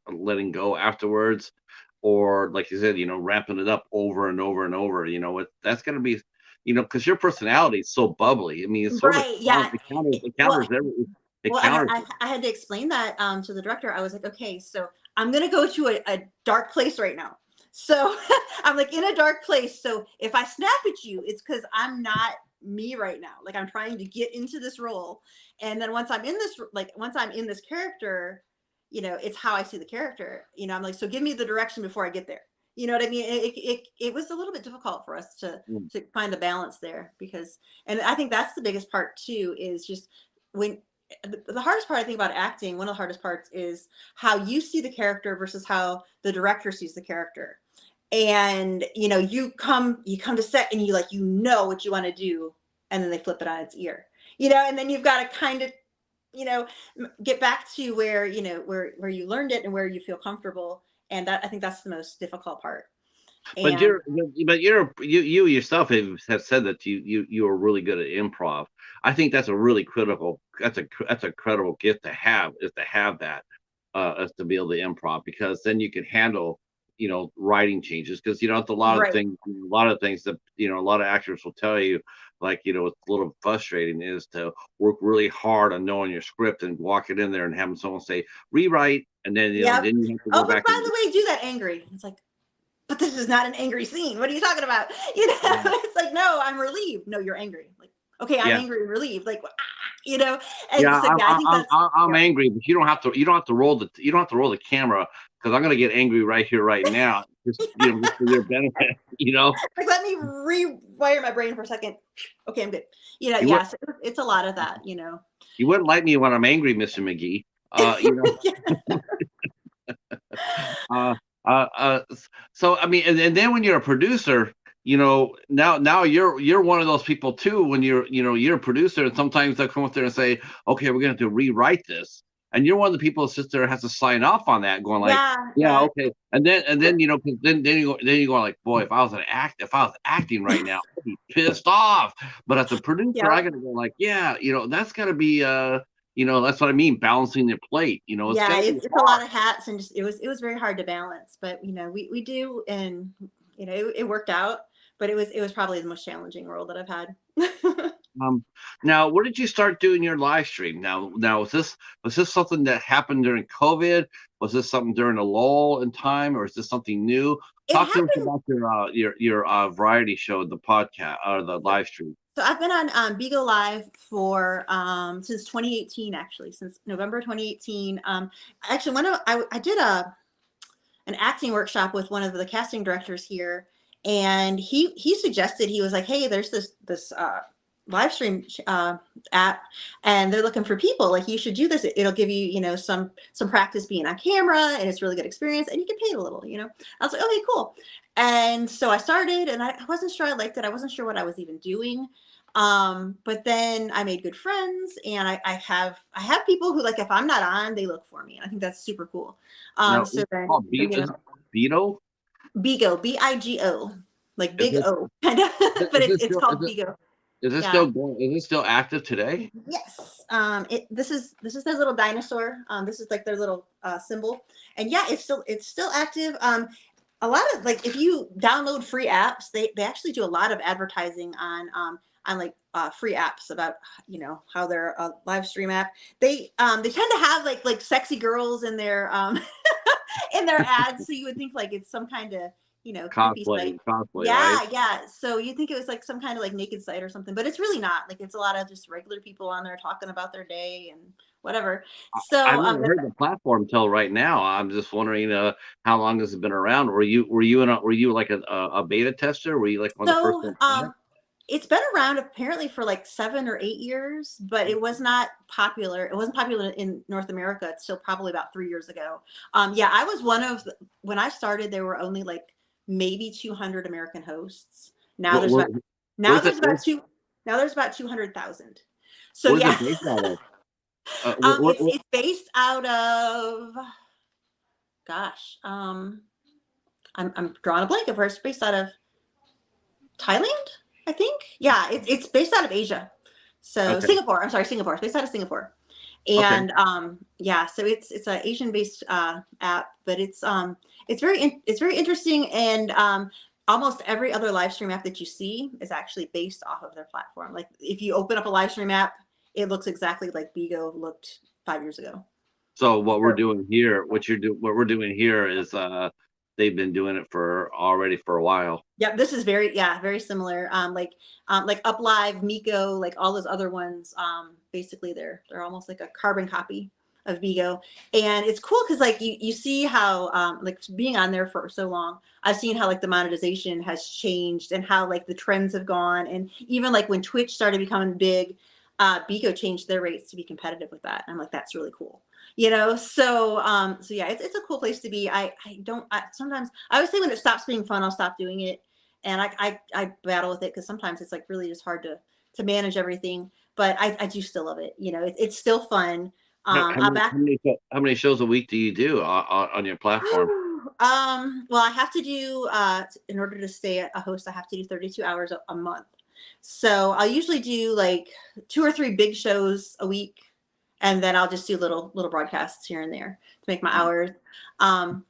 letting go afterwards, or like you said ramping it up over and over and over? That's gonna be because your personality is so bubbly. I mean, it's sort of Right. Yeah. it Well, counters every it well, and counters. I had to explain that to the director. I was like, okay, so I'm gonna go to a dark place right now. So I'm like in a dark place. So if I snap at you, it's because I'm not me right now. Like I'm trying to get into this role. And then once I'm in this character, it's how I see the character. I'm like, so give me the direction before I get there. You know what I mean? It was a little bit difficult for us to Mm. find the balance there because, and I think that's the biggest part too, is just when the hardest part I think about acting, one of the hardest parts is how you see the character versus how the director sees the character. And you come to set and you know what you want to do, and then they flip it on its ear. And then you've got to kind of get back to where, where you learned it and where you feel comfortable. And that, I think that's the most difficult part. But And you yourself have said that you are really good at improv. I think that's a really critical. That's a credible gift to have, is to have that, is to be able to improv, because then you can handle, writing changes, because it's right. a lot of things that a lot of actors will tell you, like, it's a little frustrating, is to work really hard on knowing your script and walk it in there and having someone say rewrite, and then Yep. then you have to Oh, go but back by and the way, do that angry. It's like, but this is not an angry scene. What are you talking about? yeah. It's like, no, I'm relieved. No, you're angry. Like, okay, I'm Yeah. angry and relieved. Like, you know, and Yeah, so yeah, I think that's, I'm yep, angry, but you don't have to roll the camera, because I'm gonna get angry right here, right now, just just for your benefit. like, let me rewire my brain for a second. Okay, I'm good. You would Yeah, so it's a lot of that, you wouldn't like me when I'm angry, Mr. McGee. You know. Yeah. Uh, so I mean, and then when you're a producer, now you're one of those people too. When you're a producer, and sometimes they'll come up there and say, "Okay, we're going to rewrite this," and you're one of the people that sits there and has to sign off on that, going like, Yeah, "Yeah, yeah, okay." And then 'cause then you go like, "Boy, if I was acting right now, I'd be pissed off." But as a producer, I yeah. got to go like, "Yeah, that's got to be that's what I mean, balancing the plate. It's got Yeah, to be it's a hard." lot of hats, and just it was very hard to balance. But we do, and it worked out. But it was probably the most challenging role that I've had. Um, Now, where did you start doing your live stream? Now, was this something that happened during COVID? Was this something during a lull in time, or is this something new? It Talk to us happened. about your variety show, the podcast or the live stream. So I've been on Bigo Live for since 2018, actually, since November 2018. Actually, I did an acting workshop with one of the casting directors here, and he suggested, he was like, "Hey, there's this live stream app, and they're looking for people. Like, you should do this. It'll give you some practice being on camera, and it's a really good experience, and you get paid a little." I was like, "Okay, cool." And so I started, and I wasn't sure I liked it. I wasn't sure what I was even doing. But then I made good friends, and I have people who, like, if I'm not on, they look for me, and I think that's super cool. Now, So is it then, called Beat? Is it called Beto? Bigo, Bigo, like Is big this O, kind of, but is it's this it's still called Bigo. is this Yeah. still going? Is it still active today? Yes. This is their little dinosaur. This is like their little symbol, and yeah, it's still active. A lot of, like, if you download free apps, they actually do a lot of advertising on like free apps about how they're a live stream app. They tend to have like sexy girls in their in their ads, so you would think like it's some kind of creepy site. Cosplay, right? Yeah, yeah. So you think it was like some kind of like naked site or something, but it's really not. Like, it's a lot of just regular people on there talking about their day and whatever. I've So never heard the platform till right now. I'm just wondering, how long has it been around? Were you like a beta tester? Were you like one of the first so ones on it? um it's been around apparently for like 7 or 8 years, but it was not popular. It wasn't popular in North America. It's still probably about 3 years ago. Yeah, I was when I started, there were only like maybe 200 American hosts. Now Where, there's where, about now where's there's it? about two now there's about 200,000. So Where's yeah. it based out of? Where, It's based out of, gosh, I'm drawing a blank of where it's based out of. Thailand, I think. Yeah, it's based out of Asia. So okay, Singapore. I'm sorry, Singapore. It's based out of Singapore. okay. And yeah, so it's an Asian based app, but it's very interesting, and almost every other live stream app that you see is actually based off of their platform. Like, if you open up a live stream app, it looks exactly like Bigo looked 5 years ago. So what we're So doing here, what we're doing here is, they've been doing it for a while. yeah, this is very similar. Like UpLive, Miko, like all those other ones. Basically, they're almost like a carbon copy of Vigo, and it's cool because, like, you see how like, being on there for so long, I've seen how, like, the monetization has changed, and how, like, the trends have gone, and even like when Twitch started becoming big, Vigo changed their rates to be competitive with that. And I'm like, that's really cool. So yeah, it's a cool place to be. Sometimes I always say, when it stops being fun, I'll stop doing it. And I battle with it, because sometimes it's like really just hard to manage everything. But I do still love it. You know, it's still fun. How, how I'm many back. how many shows a week do you do on your platform? Well, I have to do in order to stay a host, I have to do 32 hours a month. So I'll usually do like 2 or 3 big shows a week, and then I'll just do little broadcasts here and there to make my hours. Um,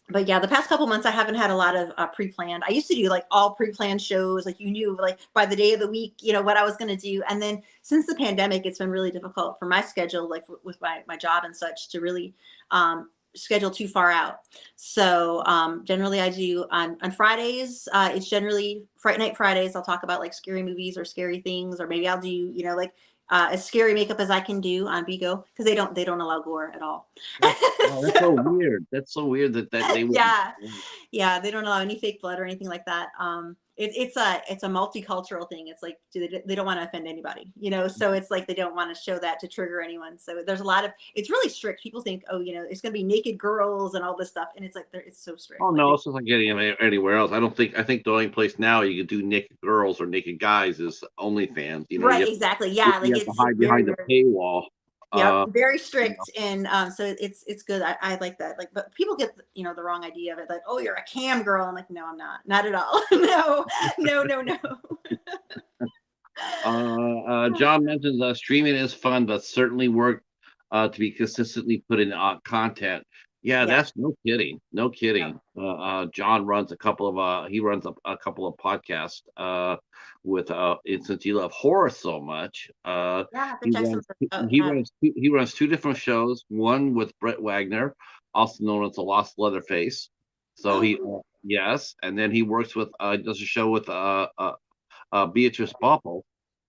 but yeah, the past couple months I haven't had a lot of pre-planned. I used to do like all pre-planned shows, like you knew like by the day of the week, you know, what I was going to do. And then since the pandemic, it's been really difficult for my schedule, like with my job and such, to really schedule too far out. So generally I do on Fridays. It's generally Fright Night Fridays. I'll talk about like scary movies or scary things, or maybe I'll do, you know, like as scary makeup as I can do on Vigo, because they don't allow gore at all. That's so weird. That's so weird that they wouldn't. Yeah, yeah, they don't allow any fake blood or anything like that. It's a multicultural thing. It's like they don't want to offend anybody, you know. So it's like they don't want to show that to trigger anyone. So there's a lot of, it's really strict. People think, oh, you know, it's going to be naked girls and all this stuff, and it's like it's so strict. Oh Like no, it's just like getting them anywhere else. I think the only place now you can do naked girls or naked guys is OnlyFans. You know, right, exactly, yeah, you like have to it's hide very behind the very. paywall. Yep, Uh, very you know, strict, and so it's good. I like that. Like, but people get, you know, the wrong idea of it. Like, oh, you're a cam girl. I'm like, no, I'm not at all. No, no, no, no. John mentions streaming is fun, but certainly work to be consistently putting content. Yeah, Yeah, that's no kidding. No yep. kidding. John runs a couple of he runs a couple of podcasts with and since you love horror so much, Yeah, I have to he check some runs of this out. Yeah. he runs 2 different shows. One with Brett Wagner, also known as the Lost Leatherface. So Oh, he cool. yes, and then he works with does a show with Beatrice Boppel,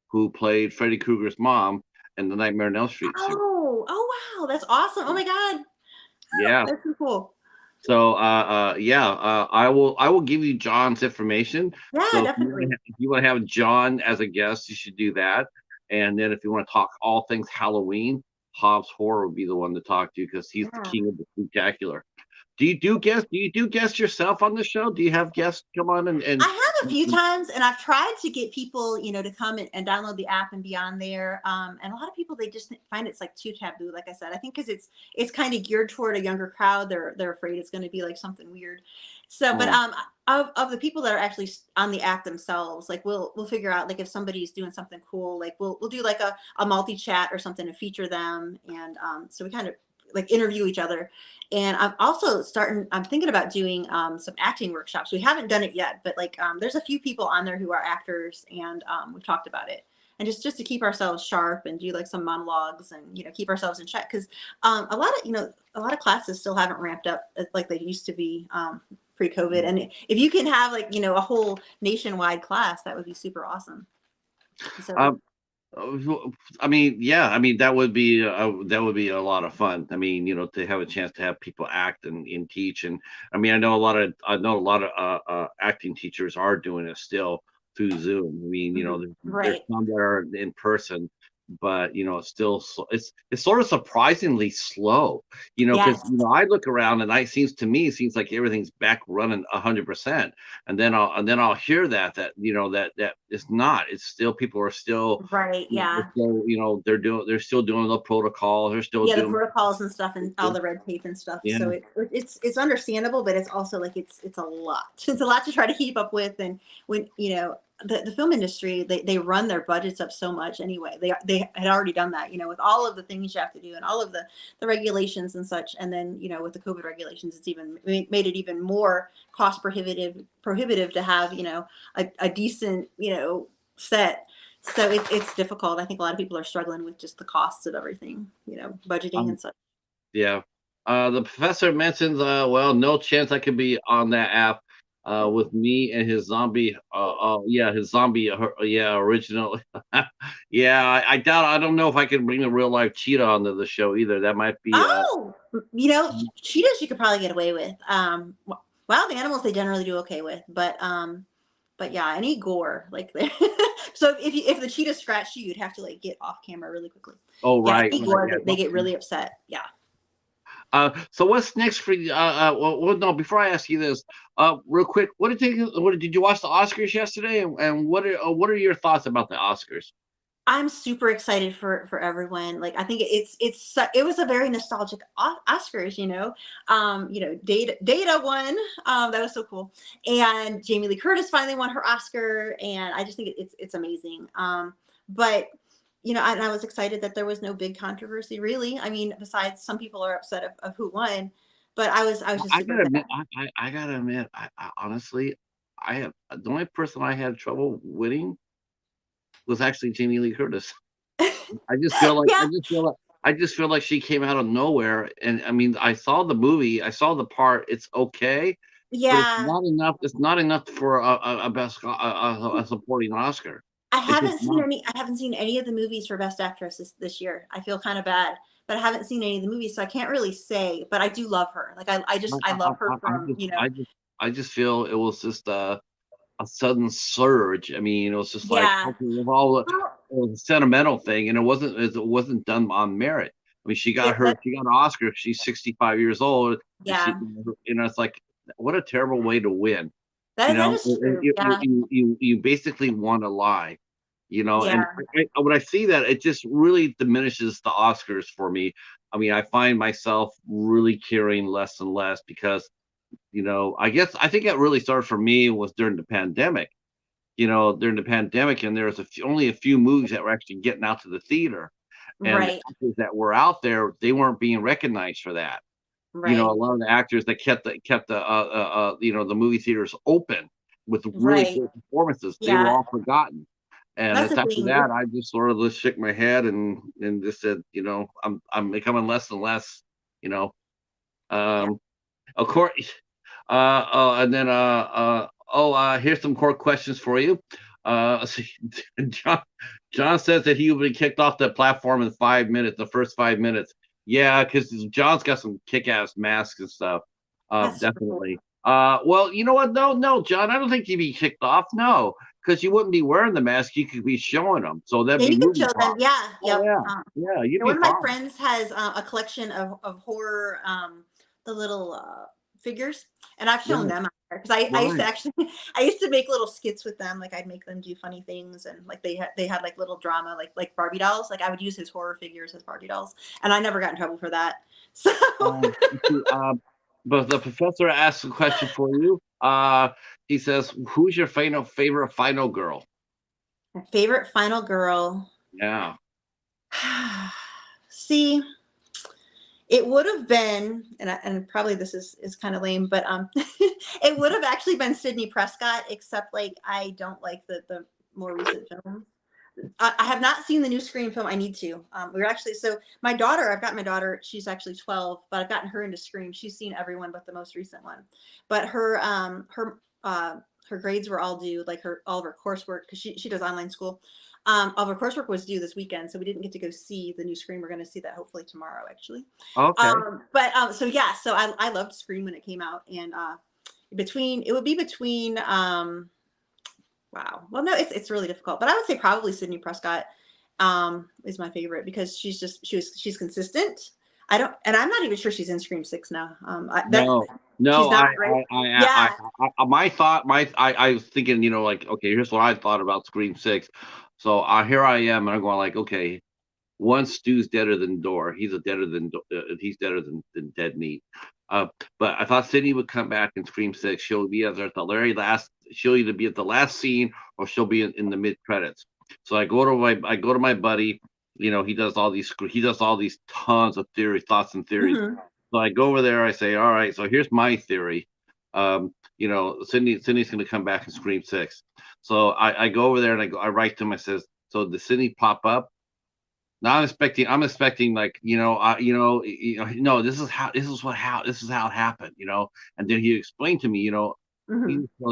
who played Freddy Krueger's mom in the Nightmare on Elm Street series. Oh, wow, that's awesome. Oh my God, Yeah. that's so cool. So yeah, I will give you John's information. Yeah, So definitely. if you want to have John as a guest, you should do that. And then if you want to talk all things Halloween, Hobbs Horror would be the one to talk to because he's the Yeah. king of the spectacular. Do you do guests yourself on the show? Do you have guests come on I have a few and times, and I've tried to get people, you know, to come and download the app and be on there. And a lot of people, they just find it's like too taboo. Like I said, I think because it's kind of geared toward a younger crowd. They're afraid it's going to be like something weird. So, but oh, of the people that are actually on the app themselves, like we'll figure out like if somebody's doing something cool, like we'll do like a multi chat or something to feature them, and so we kind of like interview each other. And I'm thinking about doing some acting workshops. We haven't done it yet, but like there's a few people on there who are actors, and we've talked about it. And just to keep ourselves sharp and do like some monologues and, you know, keep ourselves in check. Because a lot of classes still haven't ramped up like they used to be pre-COVID. And if you can have like, you know, a whole nationwide class, that would be super awesome. So um, I mean, yeah, I mean that would be a lot of fun. I mean, you know, to have a chance to have people act and teach, and I mean, I know a lot of acting teachers are doing it still through Zoom. I mean, you know, mhm, there's right. some that are in person, but you know, it's still it's sort of surprisingly slow. You know, because Yes. you know, I look around and it seems like everything's back running 100%, and then I'll hear that you know that it's not. It's still people are still Right. they're Yeah. still, you know, they're still doing the protocol. They're still Yeah, the doing, protocols and stuff and all the red tape and stuff. yeah. So it's understandable, but it's also like it's a lot. It's a lot to try to keep up with. And when, you know, the film industry, they run their budgets up so much anyway. They had already done that, you know, with all of the things you have to do and all of the regulations and such. And then, you know, with the COVID regulations, it's even made it even more cost prohibitive to have, you know, a decent, you know, set. So it's difficult. I think a lot of people are struggling with just the costs of everything, you know, budgeting Um, and such. yeah. The professor mentions, well, no chance I could be on that app with me and his zombie. Yeah, his zombie. Yeah, original. Yeah, I doubt. I don't know if I can bring a real life cheetah onto the show either. That might be. Oh, you know, cheetahs you could probably get away with. Wild animals they generally do okay with, but yeah, any gore like so if the cheetah scratched you, you'd have to like get off camera really quickly. Oh, Yeah, right, any right. gore Yeah. they get really upset. Yeah. So what's next for you? Well, no. Before I ask you this, real quick, what did you watch the Oscars yesterday? And what are your thoughts about the Oscars? I'm super excited for everyone. Like I think it was a very nostalgic Oscars, Data won. That was so cool. And Jamie Lee Curtis finally won her Oscar, and I just think it's amazing. But and I was excited that there was no big controversy really. I mean, besides some people are upset of who won, but I was just I super gotta admit, glad. I gotta admit, I honestly, I have the only person I had trouble winning was actually Jamie Lee Curtis. Yeah, I just feel like she came out of nowhere. And I mean, I saw the movie, I saw the part. It's okay, but it's yeah. not enough. It's not enough for a best a supporting Oscar. It's just not. I haven't seen any of the movies for Best Actress this year. I feel kind of bad, but I haven't seen any of the movies, so I can't really say. But I do love her. Like I love her from I just feel it was just a sudden surge. I mean, it was just like, yeah. okay, with all Well, the sentimental thing, and it wasn't done on merit. I mean, yeah, she got an Oscar. She's 65 years old, and yeah. it's like, what a terrible way to win. That is true. Yeah, You basically won a lie, and yeah. when I see that, it just really diminishes the Oscars for me. I mean, I find myself really caring less and less because, I think it really started for me was during the pandemic. During the pandemic, and there was only a few movies that were actually getting out to the theater, and the Right, actors that were out there, they weren't being recognized for that. A right, lot of the actors that kept the movie theaters open with really right. good performances, they were Yeah, all forgotten. And that's it's the after thing. that I just sort of just shook my head and just said, I'm becoming less and less, you know. Yeah. Um, of course, and then here's some core questions for you. So John, John says that he will be kicked off the platform in 5 minutes, the first 5 minutes. Yeah, because John's got some kick-ass masks and stuff. That's super cool. Definitely. Well, you know what? No, no, John, I don't think you'd be kicked off. No, because you wouldn't be wearing the mask. You could be showing them, so that'd be Maybe you could movie show them. pop. Yeah, Oh yep. yeah, yeah, you'd be One of my fine. friends has a collection of horror, the little figures, and I've shown Right, them because I used to right. actually I used to make little skits with them. Like I'd make them do funny things, and like they had like little drama, like Barbie dolls. Like I would use his horror figures as Barbie dolls, and I never got in trouble for that. So Let's see, but the professor asks a question for you. He says, "Who's your favorite final girl?" my favorite final girl. Yeah. See, it would have been, and probably this is kind of lame, but it would have actually been Sydney Prescott, except like I don't like the more recent films. I have not seen the new Scream film. I need to. We're actually so my daughter. I've got my daughter. She's actually 12, but I've gotten her into Scream. She's seen everyone but the most recent one. But her grades were all due, like her all of her coursework because she does online school. All of her coursework was due this weekend, so we didn't get to go see the new Scream. We're going to see that hopefully tomorrow, actually. Okay. But so yeah, so I loved Scream when it came out, and between wow. Well, no, it's really difficult, but I would say probably Sydney Prescott is my favorite because she's consistent. I don't, and I'm not even sure she's in Scream 6 now. That's No, no. she's not right. Yeah. My thought, I was thinking, like, okay, here's what I thought about Scream 6. So here I am, and I'm going like, okay, one Stu's deader than door. He's deader than dead meat. But I thought Sydney would come back in Scream 6. She'll be either at the very last. She'll either be at the last scene or she'll be in the mid credits. So I go to my buddy. He does all these tons of thoughts and theories. Hmm. So I go over there. I say, all right. So here's my theory. Sydney's going to come back in Scream 6. So I go over there and I write to him. I says, so does Sydney pop up? Now I'm expecting like, no, this is how it happened, and then he explained to me, Hmm.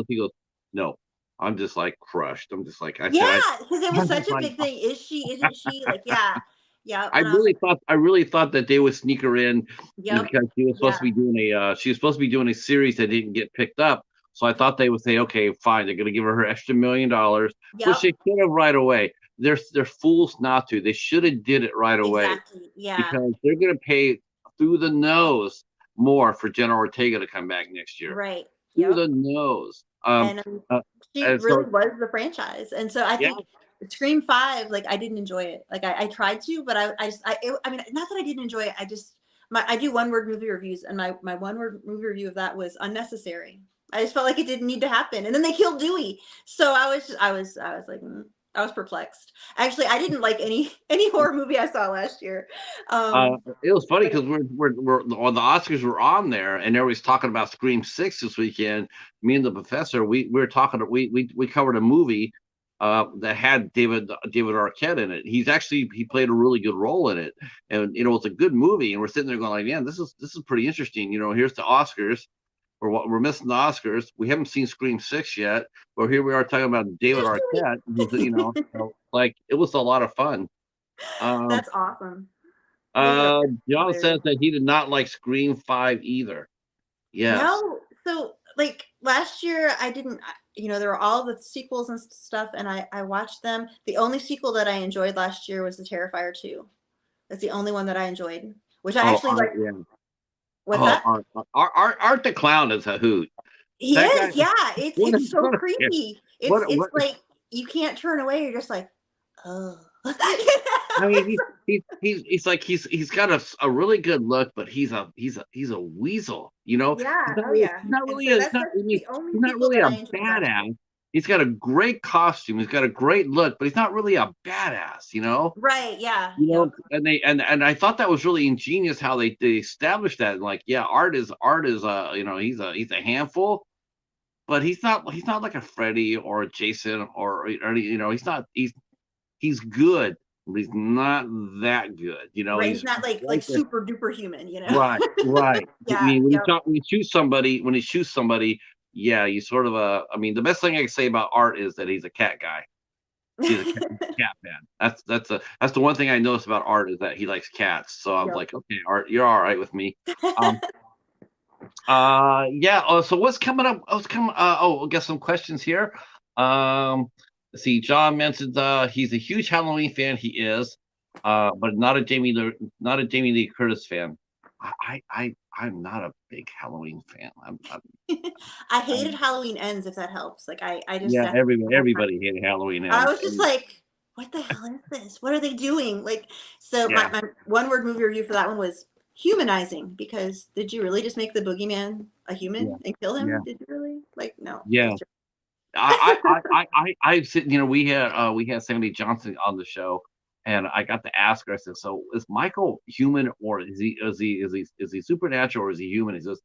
he goes, no. I'm just like crushed. I'm just like, I said, Yeah, because it was I'm just such a like, big thing. Is she? Isn't she? Like, yeah, yeah. I And I was like, really thought that they would sneak her in, yep, because yeah, she was supposed to be doing a series that didn't get picked up. So I thought they would say, okay, fine, they're going to give her extra $1 million, which yep, they should have right away. They're fools not to. They should have did it right away, exactly, yeah, because they're going to pay through the nose more for Jenna Ortega to come back next year. Right. Through Yep. the nose. And Uh, she and really so was the franchise. And so I yeah, think Scream 5, like I didn't enjoy it. Like I tried to, but I mean, not that I didn't enjoy it. I do one word movie reviews, and my one word movie review of that was unnecessary. I just felt like it didn't need to happen. And then they killed Dewey. So I was like, I was perplexed. Actually, I didn't like any horror movie I saw last year. uh, Um, it was funny but because we're on the Oscars were on there, and everybody's talking about Scream 6 this weekend. Me and the professor, we were talking. We covered a movie that had David Arquette in it. He played a really good role in it, and it's a good movie. And we're sitting there going like, man, this is pretty interesting. Here's the Oscars. We're missing the Oscars. We haven't seen Scream 6 yet, but here we are talking about David there's Arquette. Dewey. So, like it was a lot of fun. Um, That's awesome. David Arquette's John says hilarious. that he did not like Scream 5 either. Yes. No, so like last year I didn't there were all the sequels and stuff, and I watched them. The only sequel that I enjoyed last year was the Terrifier 2. That's the only one that I enjoyed, which I Oh, actually Art, like. yeah. What's Oh, that? Art the Clown is a hoot. He That guy, is, yeah. It's what a, it's so what a, creepy. It's what, it's what, like you can't turn away. You're just like, oh. I mean, he's like he's got a really good look, but he's a weasel. Yeah, oh yeah. He's not And really so a he's that's not I mean, the only he's not sequel really that a I enjoyed last year. badass. He's got a great costume. He's got a great look, but he's not really a badass. Right, yeah. Yep. And I thought that was really ingenious how they established that. Like, yeah, art is he's a handful, but he's not like a Freddy or a Jason or he's good, but he's not that good. Right. He's He's not like right there. super duper human. Right, right. I Yeah, mean, yep. when he shoots somebody, yeah, you sort of I mean, the best thing I can say about Art is that he's a cat guy. He's a cat fan. That's the one thing I noticed about Art is that he likes cats. So I'm Yep. like, okay, Art, you're all right with me. Um, yeah. So what's coming up? What's coming? We'll get some questions here. Let's see. John mentioned he's a huge Halloween fan. He is, but not a Jamie Lee Curtis fan. I'm not a big Halloween fan. I hated I'm Halloween Ends, if that helps. Like I just yeah. that's my part. Everybody hated Halloween I ends. was just like, what the hell is this? What are they doing? Like, so Yeah, my one word movie review for that one was humanizing, because did you really just make the boogeyman a yeah, human and kill yeah, him? Did you really? Like, no, yeah. that's true. I've seen, we had Sandy Johnson on the show, and I got to ask her. I said, "So is Michael human, or is he supernatural, or is he human?" He says,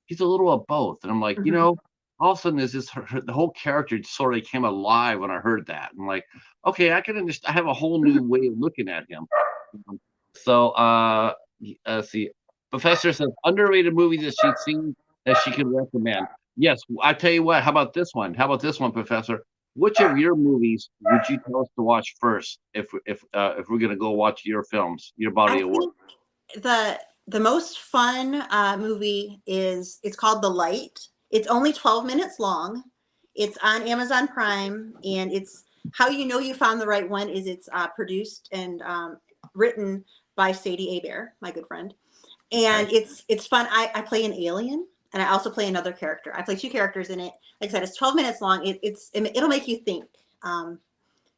"He's a little of both." And I'm like, Mhm. all of a sudden, there's the whole character sort of came alive when I heard that. I'm like, okay, I can understand. I have a whole new way of looking at him. So, let's see. Professor says underrated movie that she's seen that she could recommend. Yes, I tell you what. How about this one? How about this one, Professor? Which of your movies would you tell us to watch first if we're gonna go watch your films, your I body of work? think the most fun movie it's called The Light. It's only 12 minutes long. It's on Amazon Prime, and it's how you know you found the right one is it's produced and written by Sadie Aber, my good friend, Okay. and it's fun. I play an alien, and I also play another character. I play two characters in it. Like I said, it's 12 minutes long. It'll make you think.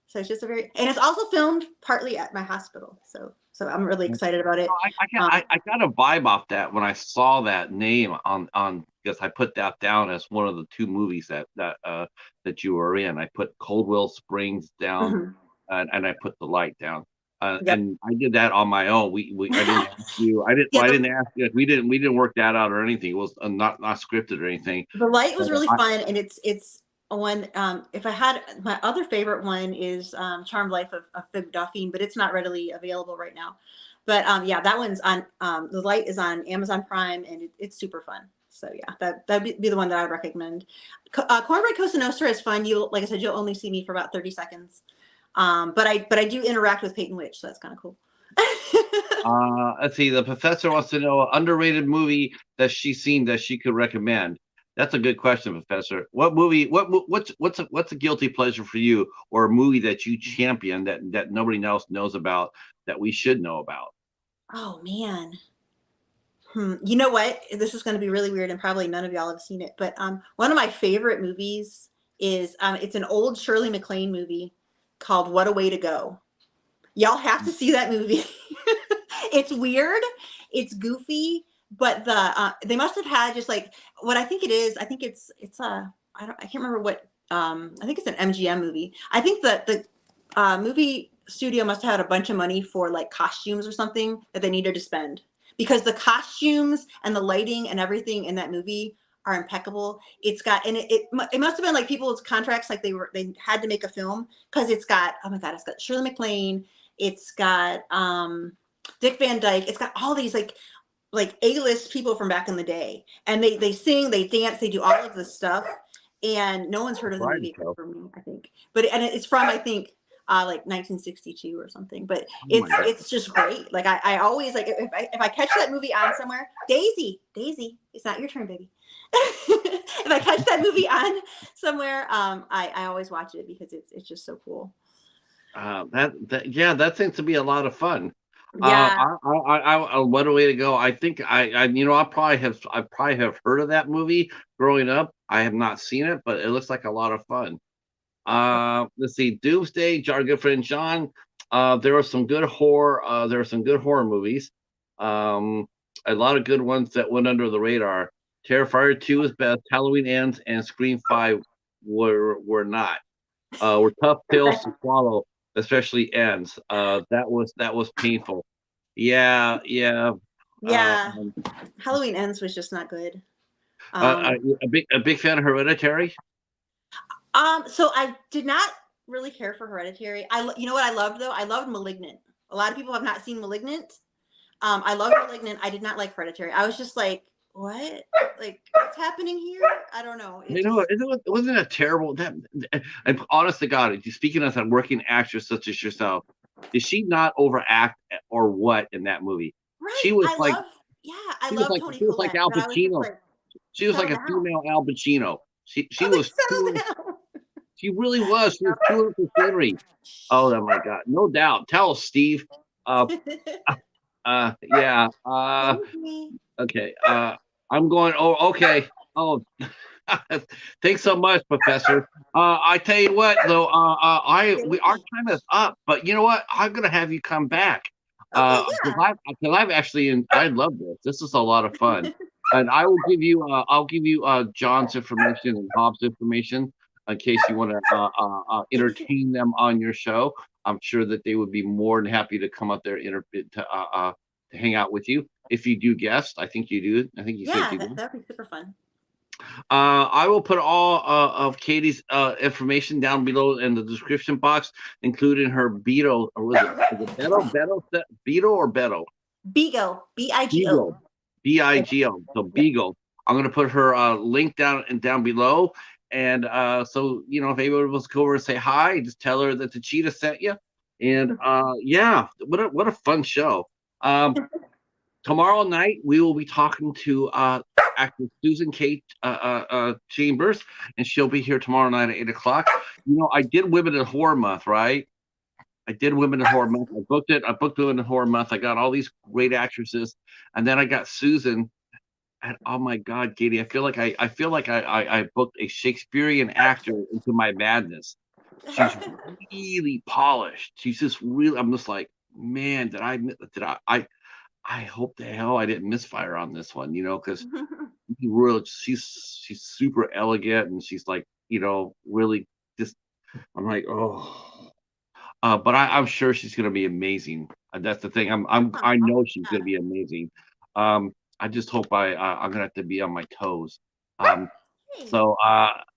So it's just and it's also filmed partly at my hospital. So I'm really excited about it. Um, I got a vibe off that when I saw that name on because I put that down as one of the two movies that you were in. I put Coldwell Springs down, mhm. and I put The Light down. Yep. And I did that on my own. We I didn't ask you. Yeah, I didn't ask you. We didn't work that out or anything. It was not scripted or anything. the light But was really fun, and it's one. If I had my other favorite one is Charmed Life of Fig Duffine, but it's not readily available right now. But yeah, that one's on. The light is on Amazon Prime, and it's super fun. So yeah, that'd be the one that I would recommend. Cornbread Cosa Nostra is fun. You like I said, you'll only see me for about 30 seconds. But I do interact with Peyton Witch, so that's kind of cool. let's see. The professor wants to know underrated movie that she's seen that she could recommend. That's a good question, Professor. What movie? What's a guilty pleasure for you, or a movie that you champion that nobody else knows about that we should know about? Oh man. You know what? This is going to be really weird, and probably none of y'all have seen it. But one of my favorite movies is it's an old Shirley MacLaine movie called "What a Way to Go." Y'all have to see that movie. It's weird, it's goofy, but they must have had just like what I think it is. I think it's a I can't remember what I think it's an MGM movie. I think that the movie studio must have had a bunch of money for like costumes or something that they needed to spend, because the costumes and the lighting and everything in that movie are impeccable. It's got, and it must have been like people's contracts, like they had to make a film because it's got, oh my god, it's got Shirley MacLaine, it's got Dick Van Dyke, it's got all these like A-list people from back in the day, and they sing, they dance, they do all of this stuff, and no one's heard of the Right. movie except for me, I think. But and it's from, I think, like 1962 or something. But Oh my God. it's just great. Like I always like if I catch that movie on somewhere, Daisy, it's not your turn, baby. If I catch that movie on somewhere, I always watch it because it's just so cool. Yeah, that seems to be a lot of fun. Yeah. What a way to go! I think I probably have heard of that movie growing up. I have not seen it, but it looks like a lot of fun. Let's see, Doomsday, our good friend John. There are some good horror. There are some good horror movies. A lot of good ones that went under the radar. Terrifier 2 is best. Halloween Ends and Scream 5 were not. Were tough pills to swallow, especially Ends. That was painful. Yeah, yeah. Yeah. Um, Halloween Ends was just not good. are you a big fan of Hereditary? So I did not really care for Hereditary. You know what I loved though? I loved Malignant. A lot of people have not seen Malignant. I love Malignant. I did not like Hereditary. I was just like, what? Like, what's happening here? I don't know. It You know, just it wasn't a terrible that. And honest to God, speaking as a working actress such as yourself, did she not overact or what in that movie? right. She was like I love Tony she was like Collette, Al but I was just Pacino. like, She was like settle a down. female Al Pacino. I was like, settle down. She really was. She was chewing up the scenery. Oh my God, no doubt. Tell us, Steve. Uh, yeah. Excuse me. Okay. I'm going. Oh, okay. Oh, thanks so much, Professor. I tell you what, though, our time is up, but you know what? I'm gonna have you come back. Okay, Because I've actually, I love this. This is a lot of fun, and I'll give you John's information and Bob's information in case you want to yeah. entertain them on your show. I'm sure that they would be more than happy to come up there to hang out with you. If you do guest, I think you do. I think you said Yeah, you do. that'd be super fun. I will put all of Katie's information down below in the description box, including her Beto, or was it Beto or Beto? Bigo, Bigo. Beagle, Bigo. So Beagle. I'm gonna put her link down below, and so if anybody wants to go over and say hi, just tell her that the cheetah sent you. And yeah, what a fun show. Tomorrow night we will be talking to actress Susan Kate Chambers, and she'll be here tomorrow night at 8 o'clock. I did Women in Horror Month, right? I did Women in Horror Month. I booked it. I booked Women in Horror Month. I got all these great actresses, and then I got Susan. And oh my God, Katie, I feel like I booked a Shakespearean actor into my madness. She's really polished. She's just really. I'm just like, man, I hope the hell I didn't misfire on this one, because she's super elegant, and she's like, really just. I'm like, oh, but I'm sure she's gonna be amazing. That's the thing. I know she's gonna be amazing. I just hope I'm gonna have to be on my toes. Um, Hey. so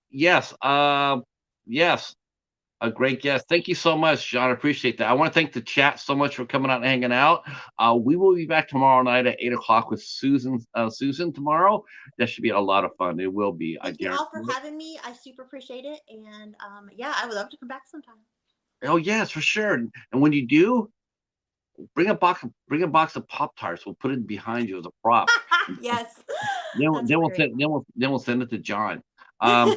yes, yes. A great guest. Thank you so much, John. I appreciate that. I want to thank the chat so much for coming out and hanging out. We will be back tomorrow night at 8 o'clock with Susan. Susan tomorrow. That should be a lot of fun. It will be. I Thank you all for guarantee it. having me. I super appreciate it. And yeah, I would love to come back sometime. Oh yes, for sure. And when you do, bring a box of Pop Tarts. We'll put it behind you as a prop. Yes, Then that's great. we'll send it to John. Yeah.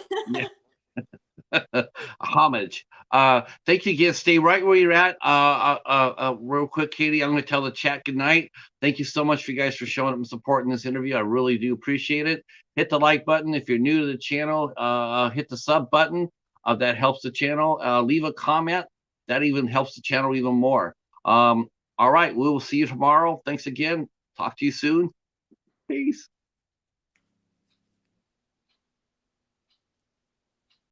Homage. Thank you again. Stay right where you're at. Real quick, Katie, I'm going to tell the chat good night. Thank you so much for you guys for showing up and supporting this interview. I really do appreciate it. Hit the like button if you're new to the channel. Hit the sub button. That helps the channel. Leave a comment. That even helps the channel even more. All right, we will see you tomorrow. Thanks again. Talk to you soon. Peace.